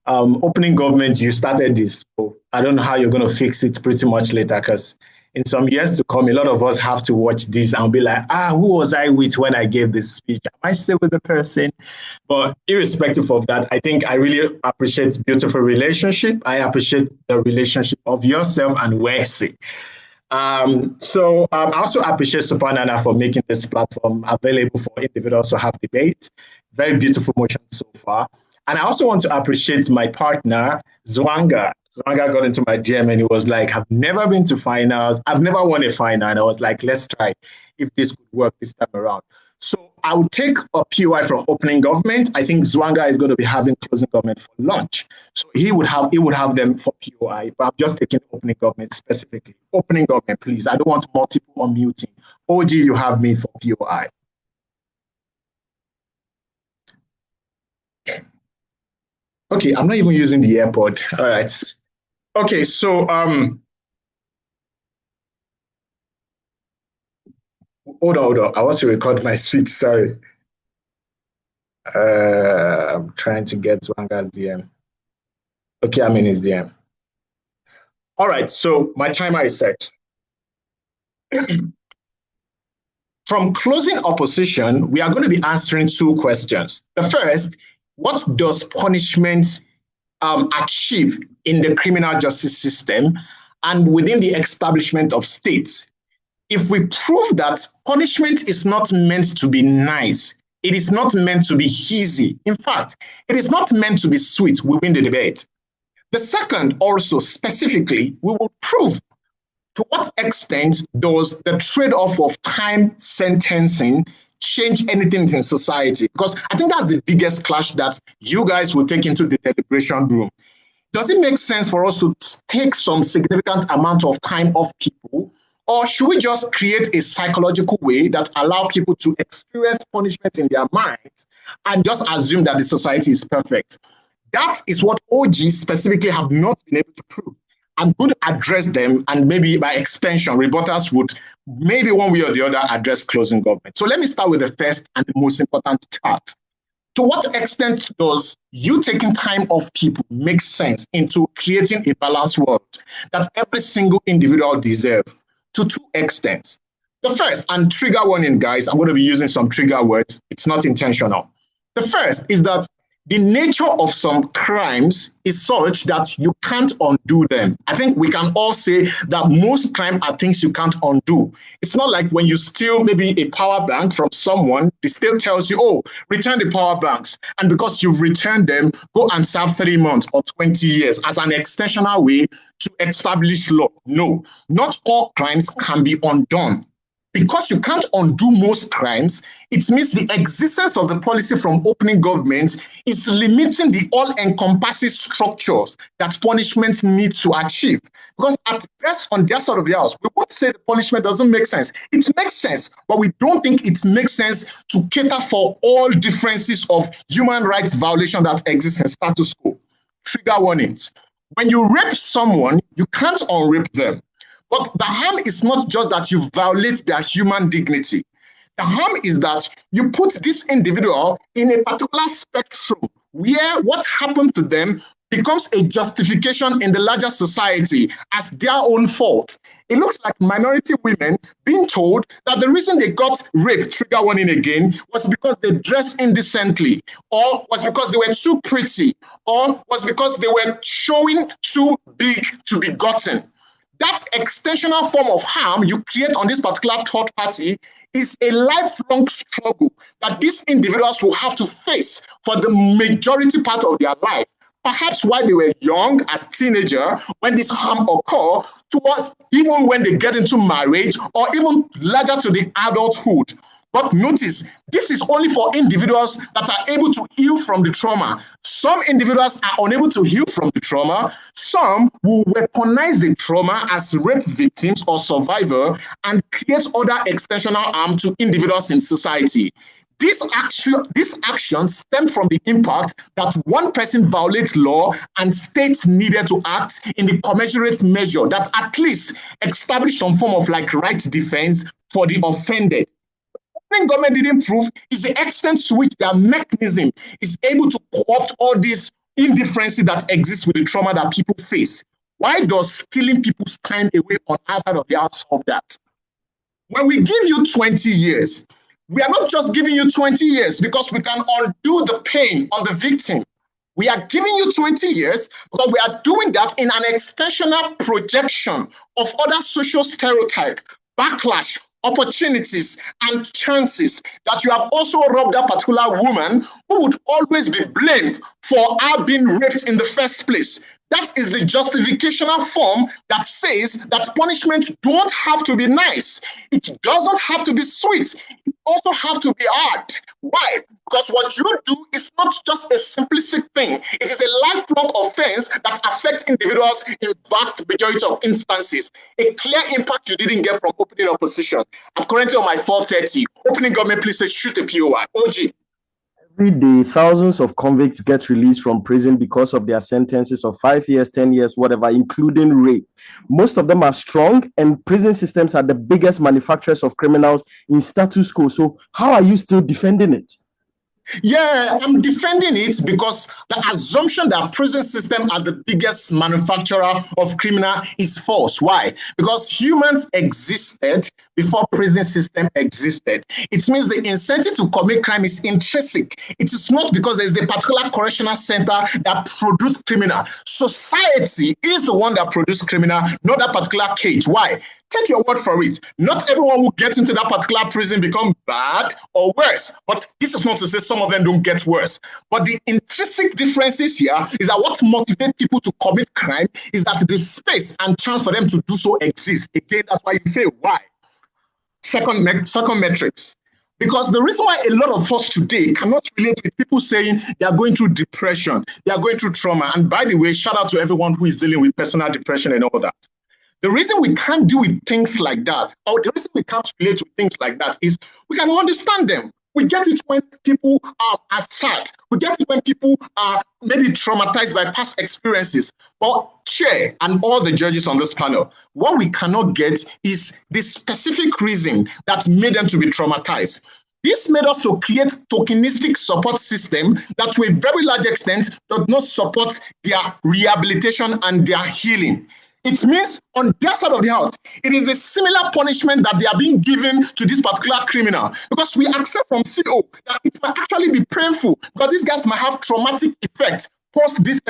Speaker 8: Opening government, you started this. So I don't know how you're going to fix it pretty much later, because in some years to come, a lot of us have to watch this and be like, who was I with when I gave this speech? Am I still with the person? But irrespective of that, I think I really appreciate beautiful relationship. I appreciate the relationship of yourself and Wesley. I also appreciate Supanana for making this platform available for individuals to have debate. Very beautiful motion so far. And I also want to appreciate my partner, Zwanga. Zwanga got into my DM and he was like, I've never been to finals. I've never won a final. And I was like, let's try if this could work this time around. So I would take a POI from opening government. I think Zwanga is going to be having closing government for lunch. So he would have them for POI, but I'm just taking opening government specifically. Opening government, please. I don't want multiple unmuting. OG, you have me for POI. Okay, I'm not even using the airport. All right. Okay, so hold on. I want to record my speech. Sorry. I'm trying to get Zwanga's DM. Okay, I'm in his DM. All right, so my timer is set. From closing opposition, we are going to be answering two questions. The first, what does punishment achieve in the criminal justice system? and within the establishment of states. If we prove that punishment is not meant to be nice, it is not meant to be easy. In fact, it is not meant to be sweet, we win the debate. The second, also specifically, we will prove to what extent does the trade-off of time sentencing change anything in society? Because I think that's the biggest clash that you guys will take into the deliberation room. Does it make sense for us to take some significant amount of time off people? Or should we just create a psychological way that allow people to experience punishment in their minds and just assume that the society is perfect? That is what OGs specifically have not been able to prove. I'm going to address them, and maybe by extension, rebuttals would maybe one way or the other address closing government. So let me start with the first and the most important part. To what extent does you taking time off people make sense into creating a balanced world that every single individual deserves? To two extents. The first, and trigger warning, guys, I'm going to be using some trigger words. It's not intentional. The first is that the nature of some crimes is such that you can't undo them. I think we can all say that most crime are things you can't undo. It's not like when you steal maybe a power bank from someone, the state tells you, oh, return the power banks. And because you've returned them, go and serve 3 months or 20 years as an extensional way to establish law. No, not all crimes can be undone. Because you can't undo most crimes, it means the existence of the policy from opening government is limiting the all-encompassing structures that punishment needs to achieve. Because at best, on their side of the house, we won't say the punishment doesn't make sense. It makes sense, but we don't think it makes sense to cater for all differences of human rights violation that exists in status quo. Trigger warnings. When you rape someone, you can't unrape them. But the harm is not just that you violate their human dignity. The harm is that you put this individual in a particular spectrum where what happened to them becomes a justification in the larger society as their own fault. It looks like minority women being told that the reason they got raped, trigger warning again, was because they dressed indecently, or was because they were too pretty, or was because they were showing too big to be gotten. That extensional form of harm you create on this particular third party is a lifelong struggle that these individuals will have to face for the majority part of their life. Perhaps while they were young as teenagers, when this harm occurs, towards even when they get into marriage or even larger to the adulthood. But notice, this is only for individuals that are able to heal from the trauma. Some individuals are unable to heal from the trauma. Some will weaponize the trauma as rape victims or survivor and create other extensional harm to individuals in society. This action stemmed from the impact that one person violates law and states needed to act in the commensurate measure that at least establish some form of like right defense for the offended. Government didn't prove is the extent to which their mechanism is able to co-opt all this indifferences that exists with the trauma that people face. Why does stealing people's time away on outside of the house solve that? When we give you 20 years, we are not just giving you 20 years because we can undo the pain on the victim. We are giving you 20 years because we are doing that in an extensional projection of other social stereotype, backlash, opportunities and chances that you have also robbed that particular woman who would always be blamed for her being raped in the first place. That is the justificational form that says that punishment don't have to be nice. It doesn't have to be sweet. It also have to be hard. Why? Because what you do is not just a simplistic thing. It is a lifelong offense that affects individuals in vast majority of instances. A clear impact you didn't get from opening opposition. I'm currently on my 4:30. Opening government, please say shoot a POI. OG.
Speaker 7: Every day, thousands of convicts get released from prison because of their sentences of 5 years, 10 years, whatever, including rape. Most of them are strong, and prison systems are the biggest manufacturers of criminals in status quo. So how are you still defending it?
Speaker 8: Yeah, I'm defending it because the assumption that prison system are the biggest manufacturer of criminal is false. Why? Because humans existed before prison system existed. It means the incentive to commit crime is intrinsic. It is not because there is a particular correctional center that produces criminal. Society is the one that produces criminal, not that particular cage. Why? Take your word for it. Not everyone who gets into that particular prison become bad or worse. But this is not to say some of them don't get worse. But the intrinsic differences here is that what motivates people to commit crime is that the space and chance for them to do so exists. Again, that's why you fail. Why? Second metrics. Because the reason why a lot of us today cannot relate with people saying they are going through depression, they are going through trauma. And by the way, shout out to everyone who is dealing with personal depression and all that. The reason we can't deal with things like that, or the reason we can't relate to things like that, is we can understand them. We get it when people are sad. We get it when people are maybe traumatized by past experiences. But Chair and all the judges on this panel, what we cannot get is the specific reason that made them to be traumatized. This made us to create tokenistic support system that to a very large extent does not support their rehabilitation and their healing. It means on their side of the house, it is a similar punishment that they are being given to this particular criminal, because we accept from CO that it might actually be painful because these guys might have traumatic effects post this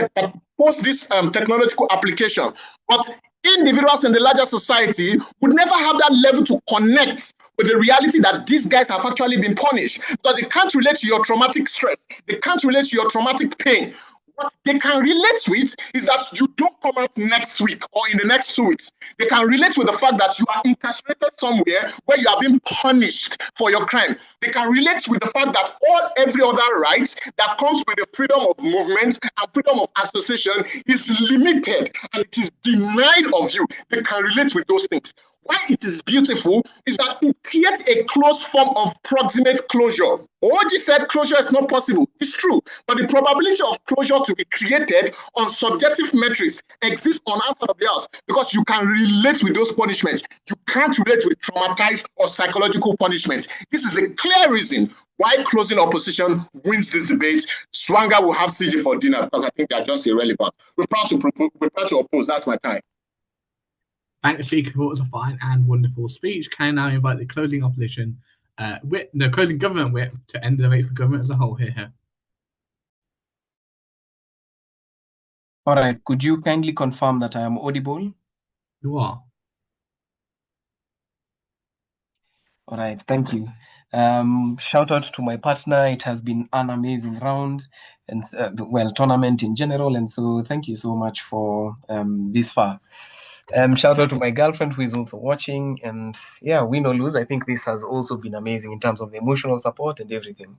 Speaker 8: technological application. But individuals in the larger society would never have that level to connect with the reality that these guys have actually been punished, because they can't relate to your traumatic stress. They can't relate to your traumatic pain. What they can relate with is that you don't come out next week or in the next 2 weeks. They can relate with the fact that you are incarcerated somewhere where you are being punished for your crime. They can relate with the fact that every other right that comes with the freedom of movement and freedom of association is limited and it is denied of you. They can relate with those things. Why it is beautiful is that it creates a close form of proximate closure. OG said closure is not possible. It's true. But the probability of closure to be created on subjective metrics exists on outside of the house because you can relate with those punishments. You can't relate with traumatized or psychological punishment. This is a clear reason why closing opposition wins this debate. Swanga will have CG for dinner because I think they're just irrelevant. We're proud to oppose. That's my time.
Speaker 1: Thank the speaker for what was a fine and wonderful speech. Can I now invite the closing opposition closing government whip to end the debate for government as a whole here.
Speaker 13: All right, could you kindly confirm that I am audible?
Speaker 1: You are.
Speaker 13: All right, thank you. Shout out to my partner. It has been an amazing round and tournament in general. And so thank you so much for this far. Shout out to my girlfriend who is also watching, and yeah, win or lose, I think this has also been amazing in terms of the emotional support and everything.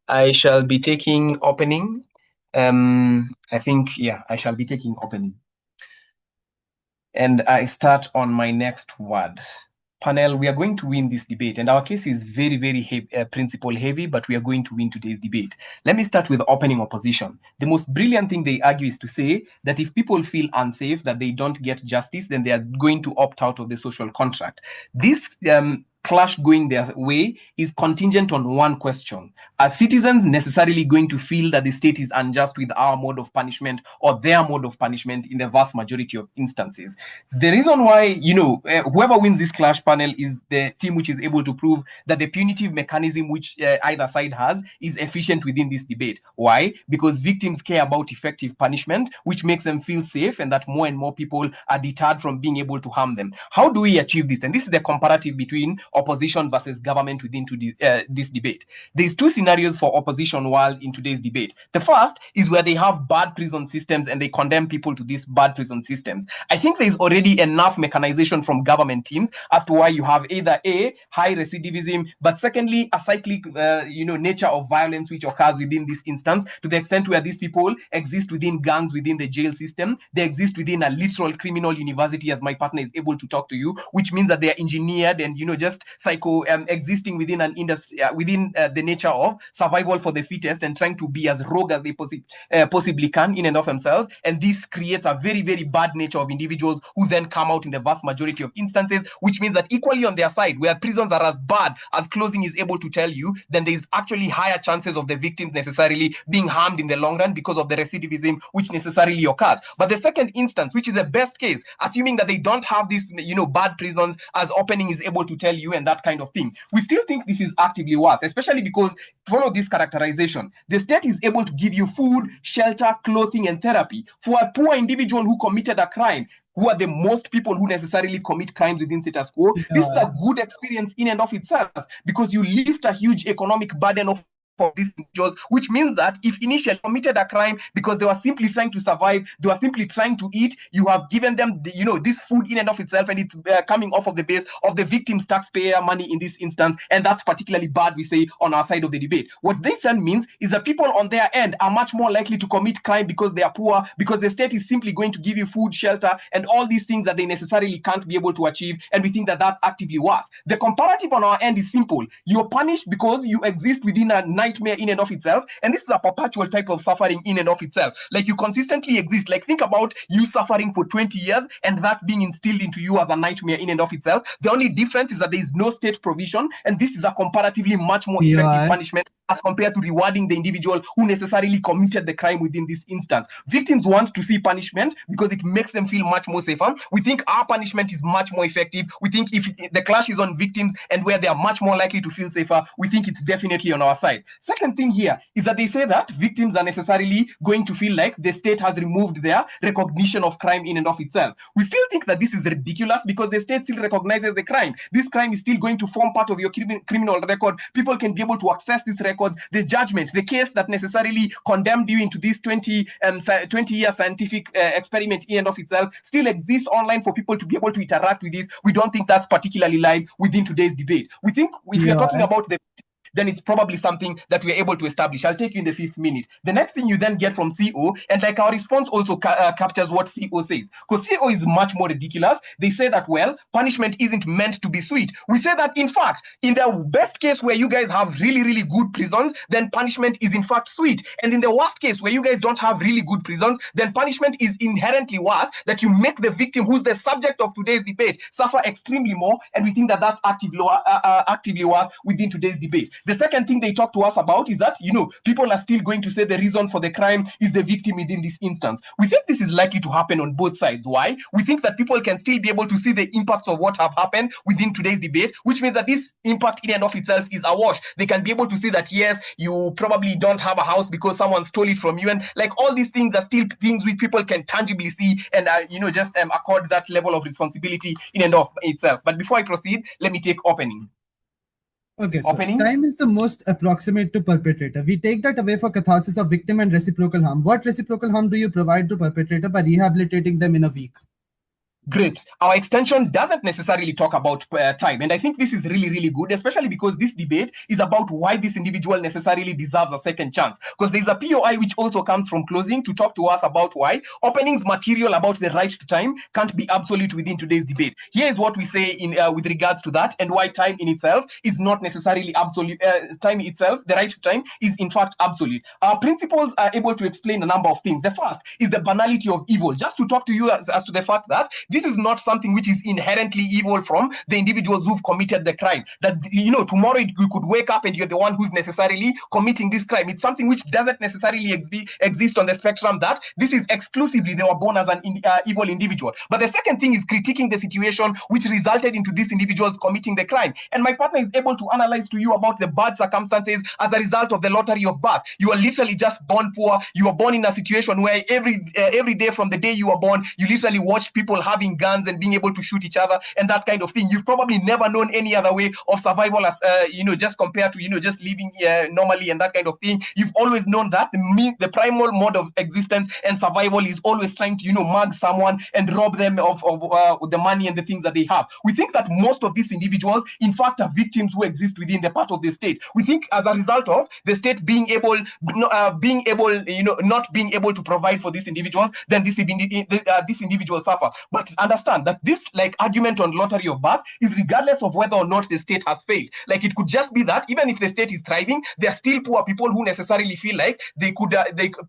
Speaker 13: I shall be taking opening. I shall be taking opening. And I start on my next word. Panel, we are going to win this debate, and our case is very, very heavy, principle heavy, but we are going to win today's debate. Let me start with opening opposition. The most brilliant thing they argue is to say that if people feel unsafe, that they don't get justice, then they are going to opt out of the social contract. This clash going their way is contingent on one question. Are citizens necessarily going to feel that the state is unjust with our mode of punishment or their mode of punishment in the vast majority of instances? The reason why, whoever wins this clash panel is the team which is able to prove that the punitive mechanism which either side has is efficient within this debate. Why? Because victims care about effective punishment, which makes them feel safe, and that more and more people are deterred from being able to harm them. How do we achieve this? And this is the comparative between opposition versus government within this debate. There's two scenarios for opposition world in today's debate. The first is where they have bad prison systems and they condemn people to these bad prison systems. I think there's already enough mechanization from government teams as to why you have either A, high recidivism, but secondly, a cyclic nature of violence which occurs within this instance, to the extent where these people exist within gangs within the jail system. They exist within a literal criminal university, as my partner is able to talk to you, which means that they are engineered and just just existing within an industry, within the nature of survival for the fittest and trying to be as rogue as they possibly can in and of themselves. And this creates a very, very bad nature of individuals who then come out in the vast majority of instances, which means that equally on their side, where prisons are as bad as closing is able to tell you, then there is actually higher chances of the victims necessarily being harmed in the long run because of the recidivism which necessarily occurs. But the second instance, which is the best case, assuming that they don't have this, bad prisons as opening is able to tell you and that kind of thing, we still think this is actively worse, especially because follow this characterization. The state is able to give you food, shelter, clothing, and therapy for a poor individual who committed a crime, who are the most people who necessarily commit crimes within status quo. Yeah. This is a good experience in and of itself because you lift a huge economic burden of for these individuals, which means that if initially committed a crime because they were simply trying to survive, they were simply trying to eat, you have given them this food in and of itself, and it's coming off of the base of the victim's taxpayer money in this instance, and that's particularly bad, we say, on our side of the debate. What this then means is that people on their end are much more likely to commit crime because they are poor, because the state is simply going to give you food, shelter, and all these things that they necessarily can't be able to achieve, and we think that that's actively worse. The comparative on our end is simple. You're punished because you exist within a nightmare in and of itself, and this is a perpetual type of suffering in and of itself. Like you consistently exist. Like think about you suffering for 20 years and that being instilled into you as a nightmare in and of itself. The only difference is that there is no state provision, and this is a comparatively much more effective punishment as compared to rewarding the individual who necessarily committed the crime within this instance. Victims want to see punishment because it makes them feel much more safer. We think our punishment is much more effective. We think if the clash is on victims and where they are much more likely to feel safer, we think it's definitely on our side. Second thing here is that they say that victims are necessarily going to feel like the state has removed their recognition of crime in and of itself. We still think that this is ridiculous because the state still recognizes the crime. This crime is still going to form part of your criminal record. People can be able to access these records. The judgment, the case that necessarily condemned you into this 20-year scientific experiment in and of itself still exists online for people to be able to interact with this. We don't think that's particularly live within today's debate. We think if you're talking about the then it's probably something that we're able to establish. I'll take you in the 5th minute. The next thing you then get from CO, and like our response also captures what CO says, because CO is much more ridiculous. They say that, well, punishment isn't meant to be sweet. We say that, in fact, in the best case where you guys have really, really good prisons, then punishment is in fact sweet. And in the worst case where you guys don't have really good prisons, then punishment is inherently worse, that you make the victim, who's the subject of today's debate, suffer extremely more. And we think that that's actively worse within today's debate. The second thing they talk to us about is that, people are still going to say the reason for the crime is the victim within this instance. We think this is likely to happen on both sides. Why? We think that people can still be able to see the impacts of what have happened within today's debate, which means that this impact in and of itself is a wash. They can be able to see that, yes, you probably don't have a house because someone stole it from you. And like all these things are still things which people can tangibly see and, just accord that level of responsibility in and of itself. But before I proceed, let me take opening.
Speaker 11: Okay, so time is the most approximate to perpetrator. We take that away for catharsis of victim and reciprocal harm. What reciprocal harm do you provide to perpetrator by rehabilitating them in a week?
Speaker 13: Great. Our extension doesn't necessarily talk about time. And I think this is really, really good, especially because this debate is about why this individual necessarily deserves a second chance. Because there's a POI which also comes from closing to talk to us about why opening's material about the right to time can't be absolute within today's debate. Here is what we say in with regards to that and why time in itself is not necessarily absolute. Time itself, the right to time, is in fact absolute. Our principles are able to explain a number of things. The first is the banality of evil. Just to talk to you as to the fact that this is not something which is inherently evil from the individuals who've committed the crime. That, tomorrow you could wake up and you're the one who's necessarily committing this crime. It's something which doesn't necessarily exist on the spectrum that this is exclusively they were born as an evil individual. But the second thing is critiquing the situation which resulted into these individuals committing the crime. And my partner is able to analyze to you about the bad circumstances as a result of the lottery of birth. You are literally just born poor. You are born in a situation where every day from the day you were born, you literally watch people having guns and being able to shoot each other and that kind of thing. You've probably never known any other way of survival as just compared to just living normally and that kind of thing. You've always known that the primal mode of existence and survival is always trying to mug someone and rob them of the money and the things that they have. We think that most of these individuals in fact are victims who exist within the part of the state. We think as a result of the state not being able to provide for these individuals, then these individuals suffer. But understand that this like argument on lottery of birth is regardless of whether or not the state has failed. Like it could just be that even if the state is thriving, there are still poor people who necessarily feel like they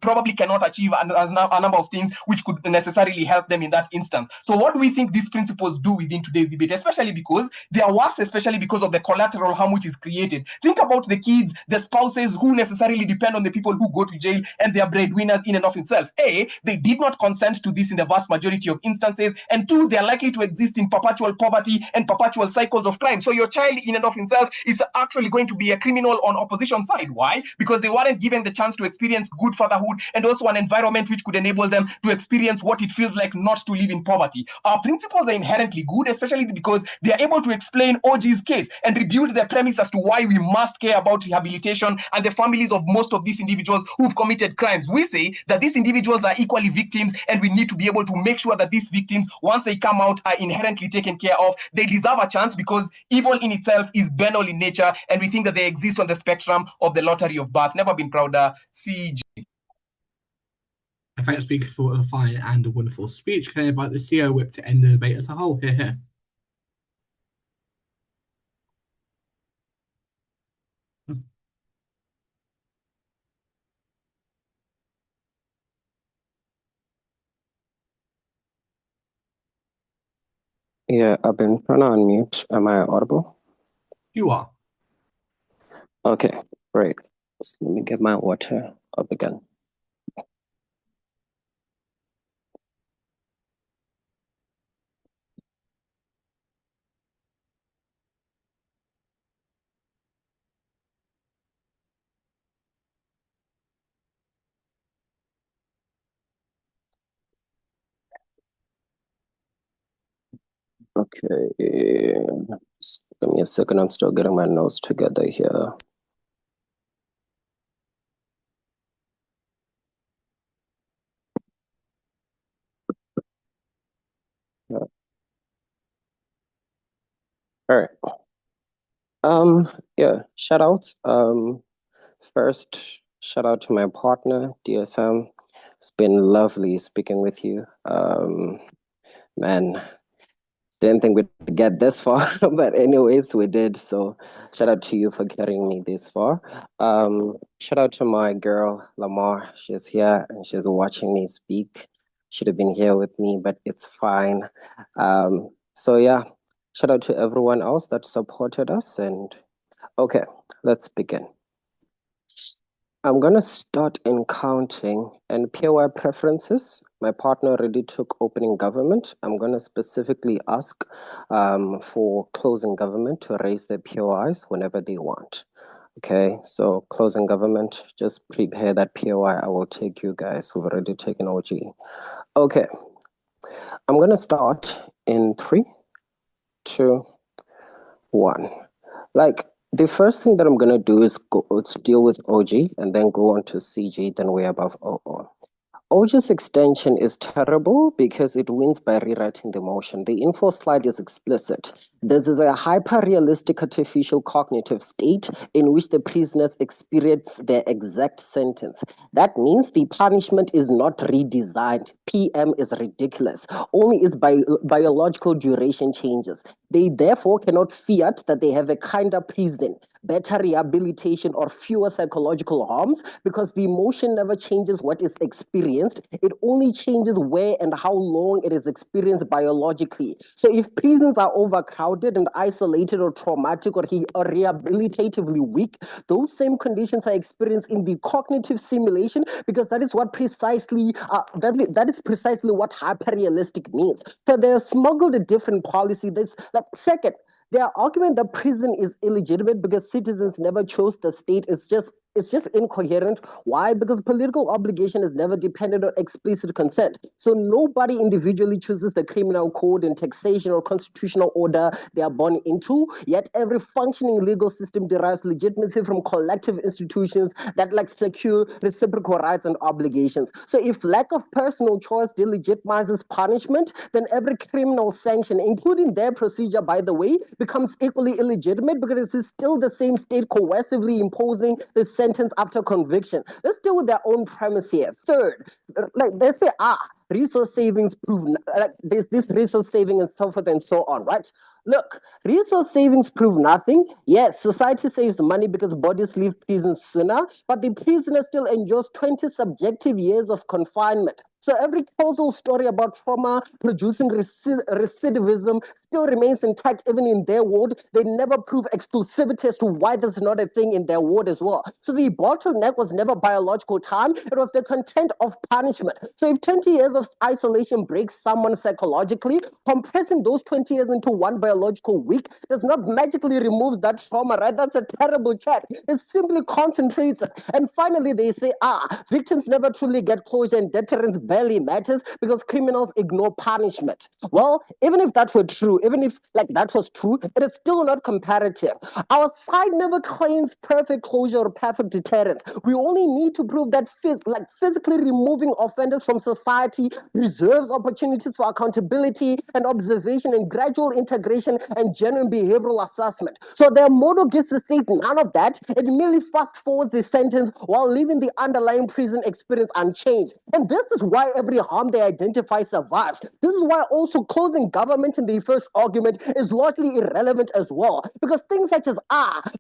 Speaker 13: probably cannot achieve a number of things which could necessarily help them in that instance. So what do we think these principles do within today's debate, especially because they are worse, especially because of the collateral harm which is created? Think about the kids, the spouses who necessarily depend on the people who go to jail and they are breadwinners in and of itself. A, they did not consent to this in the vast majority of instances, and two, they are likely to exist in perpetual poverty and perpetual cycles of crime. So your child in and of himself is actually going to be a criminal on opposition side. Why? Because they weren't given the chance to experience good fatherhood and also an environment which could enable them to experience what it feels like not to live in poverty. Our principles are inherently good, especially because they are able to explain OG's case and rebuild the premise as to why we must care about rehabilitation and the families of most of these individuals who've committed crimes. We say that these individuals are equally victims, and we need to be able to make sure that these victims, once they come out, are inherently taken care of. They deserve a chance because evil in itself is banal in nature, and we think that they exist on the spectrum of the lottery of birth. Never been prouder. CG.
Speaker 1: I thank the speaker for a fine and a wonderful speech. Can I invite the CEO Whip to end the debate as a whole? Here.
Speaker 10: Yeah, I've been trying to unmute. Am I audible?
Speaker 1: You are.
Speaker 10: Okay, great. So let me get my water up again. Okay, just give me a second. I'm still getting my notes together here. Yeah. All right. Yeah, shout outs. First, shout out to my partner, DSM. It's been lovely speaking with you. Man, didn't think we'd get this far, but anyways, we did. So shout out to you for carrying me this far. Shout out to my girl, Lamar. She's here and she's watching me speak. Should have been here with me, but it's fine. So yeah, shout out to everyone else that supported us. And okay, let's begin. I'm going to start in counting and POI preferences. My partner already took opening government. I'm going to specifically ask for closing government to raise their POIs whenever they want. Okay, so closing government, just prepare that POI. I will take you guys who've already taken OG. Okay, I'm going to start in 3, 2, 1. Like, the first thing that I'm going to do is deal with OG and then go on to CG, then way above OO. OG's extension is terrible because it wins by rewriting the motion. The info slide is explicit. This is a hyper-realistic artificial cognitive state in which the prisoners experience their exact sentence. That means the punishment is not redesigned. PM is ridiculous. Only its biological duration changes. They therefore cannot fiat that they have a kinder prison, better rehabilitation, or fewer psychological harms because the emotion never changes what is experienced. It only changes where and how long it is experienced biologically. So if prisons are overcrowded and isolated or traumatic or rehabilitatively weak, those same conditions are experienced in the cognitive simulation because that is what precisely that is precisely what hyper-realistic means. So they are smuggled a different policy. This second, their argument that prison is illegitimate because citizens never chose the state is just incoherent. Why? Because political obligation is never dependent on explicit consent. So nobody individually chooses the criminal code and taxation or constitutional order they are born into, yet every functioning legal system derives legitimacy from collective institutions that secure reciprocal rights and obligations. So if lack of personal choice delegitimizes punishment, then every criminal sanction, including their procedure, by the way, becomes equally illegitimate because it is still the same state coercively imposing the sentence after conviction. Let's deal with their own premise here. Third, like they say, resource savings prove like there's this resource saving and so forth and so on, right? Look, resource savings prove nothing. Yes, society saves money because bodies leave prison sooner, but the prisoner still endures 20 subjective years of confinement. So every causal story about trauma producing recidivism still remains intact even in their ward. They never prove exclusivity as to why this is not a thing in their ward as well. So the bottleneck was never biological time, it was the content of punishment. So if 20 years of isolation breaks someone psychologically, compressing those 20 years into one biological week does not magically remove that trauma, right? That's a terrible chat. It simply concentrates it. And finally, they say, victims never truly get closure and deterrence barely matters because criminals ignore punishment. Well, even if that were true, even if like that was true, it is still not comparative. Our side never claims perfect closure or perfect deterrence. We only need to prove that physically removing offenders from society reserves opportunities for accountability and observation and gradual integration and genuine behavioral assessment. So their motto gives the state none of that. It merely fast forwards the sentence while leaving the underlying prison experience unchanged. And this is why every harm they identify survives. This is why also closing government in the first argument is largely irrelevant as well. Because things such as,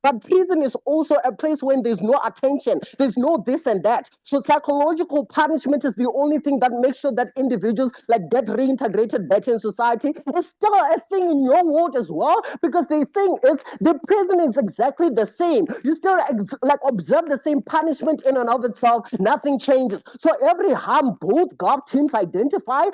Speaker 10: but prison is also a place when there's no attention, there's no this and that. So psychological punishment is the only thing that makes sure that individuals get reintegrated better in society. It's still a thing in your ward as well, because the thing is, the prison is exactly the same. You still observe the same punishment in and of itself. Nothing changes. So every harm both gov teams identify,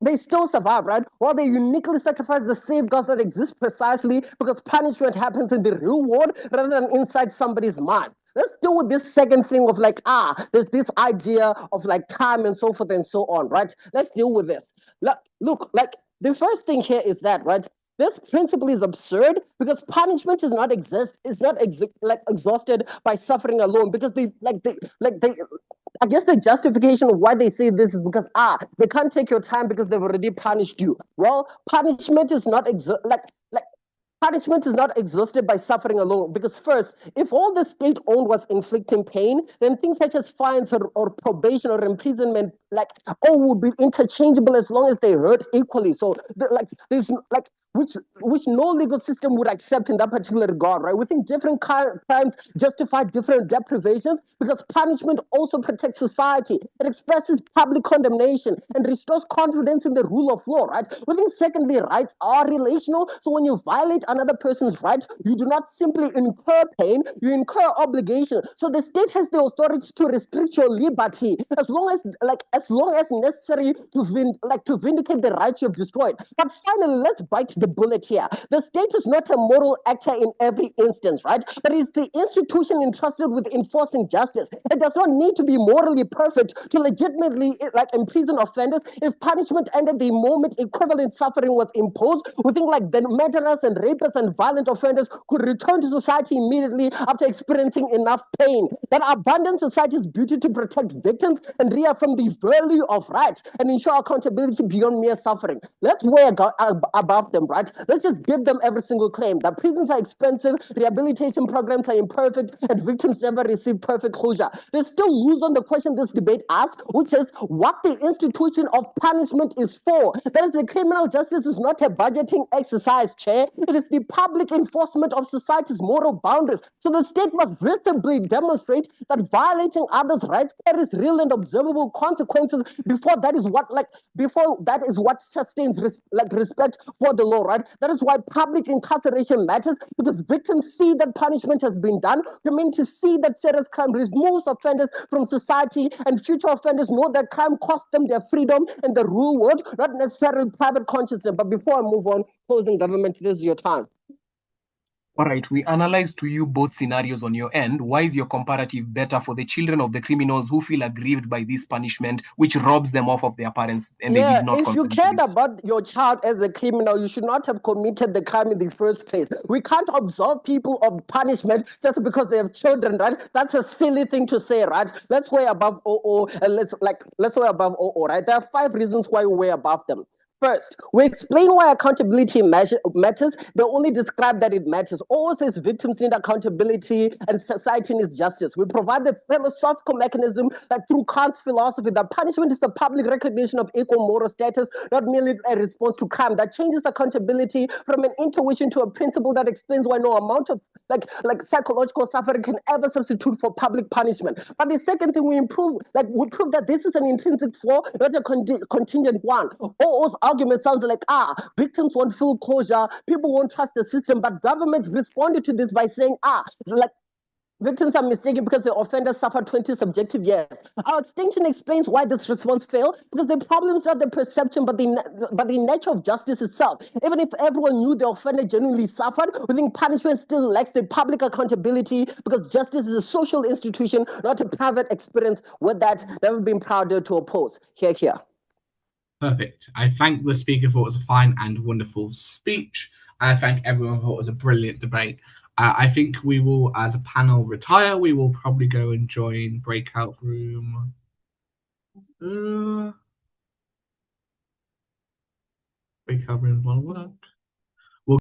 Speaker 10: they still survive, right? While they uniquely sacrifice the safeguards that exist precisely because punishment happens in the real world rather than inside somebody's mind. Let's deal with this second thing of there's this idea of time and so forth and so on, right? Let's deal with this. Look, the first thing here is that, right? This principle is absurd because punishment is not exhausted by suffering alone, because I guess the justification of why they say this is because they can't take your time because they've already punished you. Well, punishment is not punishment is not exhausted by suffering alone, because first, if all the state owned was inflicting pain, then things such as fines or probation or imprisonment would be interchangeable as long as they hurt equally. So there's which no legal system would accept in that particular regard, right? We think different crimes justify different deprivations because punishment also protects society. It expresses public condemnation and restores confidence in the rule of law, right? We think secondly, rights are relational. So when you violate another person's rights, you do not simply incur pain, you incur obligation. So the state has the authority to restrict your liberty as long as necessary to vindicate the rights you've destroyed. But finally, let's bite the bullet here. The state is not a moral actor in every instance, right? But it's the institution entrusted with enforcing justice. It does not need to be morally perfect to legitimately imprison offenders. If punishment ended the moment equivalent suffering was imposed, we think the murderers and rapists and violent offenders could return to society immediately after experiencing enough pain. That abandons society's duty to protect victims and reaffirm the value of rights and ensure accountability beyond mere suffering. Let's weigh above them, right? Let's just give them every single claim that prisons are expensive, rehabilitation programs are imperfect, and victims never receive perfect closure. They still lose on the question this debate asks, which is what the institution of punishment is for. That is, the criminal justice is not a budgeting exercise, Chair. It is the public enforcement of society's moral boundaries. So the state must visibly demonstrate that violating others' rights carries real and observable consequences before that is what sustains respect for the law, right? That is why public incarceration matters, because victims see that punishment has been done. Communities see that serious crime removes offenders from society, and future offenders know that crime cost them their freedom and the real world, not necessarily private consciousness. But before I move on, closing government, this is your time.
Speaker 13: All right, we analyzed to you both scenarios on your end. Why is your comparative better for the children of the criminals who feel aggrieved by this punishment, which robs them of their parents and they did not
Speaker 10: if you cared about your child as a criminal, you should not have committed the crime in the first place. We can't absolve people of punishment just because they have children, right? That's a silly thing to say, right? Let's weigh above OO and let's weigh above OO, right? There are 5 reasons why we weigh above them. First, we explain why accountability matters. They only describe that it matters. All says victims need accountability and society needs justice. We provide the philosophical mechanism that through Kant's philosophy, that punishment is a public recognition of equal moral status, not merely a response to crime. That changes accountability from an intuition to a principle that explains why no amount of like psychological suffering can ever substitute for public punishment. But the second thing we prove that this is an intrinsic flaw, not a contingent one. All's argument sounds like, victims won't feel closure, people won't trust the system, but governments responded to this by saying, victims are mistaken because the offender suffered 20 subjective years. Our extension explains why this response failed, because the problem is not the perception, but the nature of justice itself. Even if everyone knew the offender genuinely suffered, we think punishment still lacks the public accountability, because justice is a social institution, not a private experience. With that, never been prouder to oppose. Here.
Speaker 1: Perfect. I thank the speaker for what was a fine and wonderful speech. And I thank everyone for what was a brilliant debate. I think we will, as a panel, retire. We will probably go and join breakout room. Breakout room will work.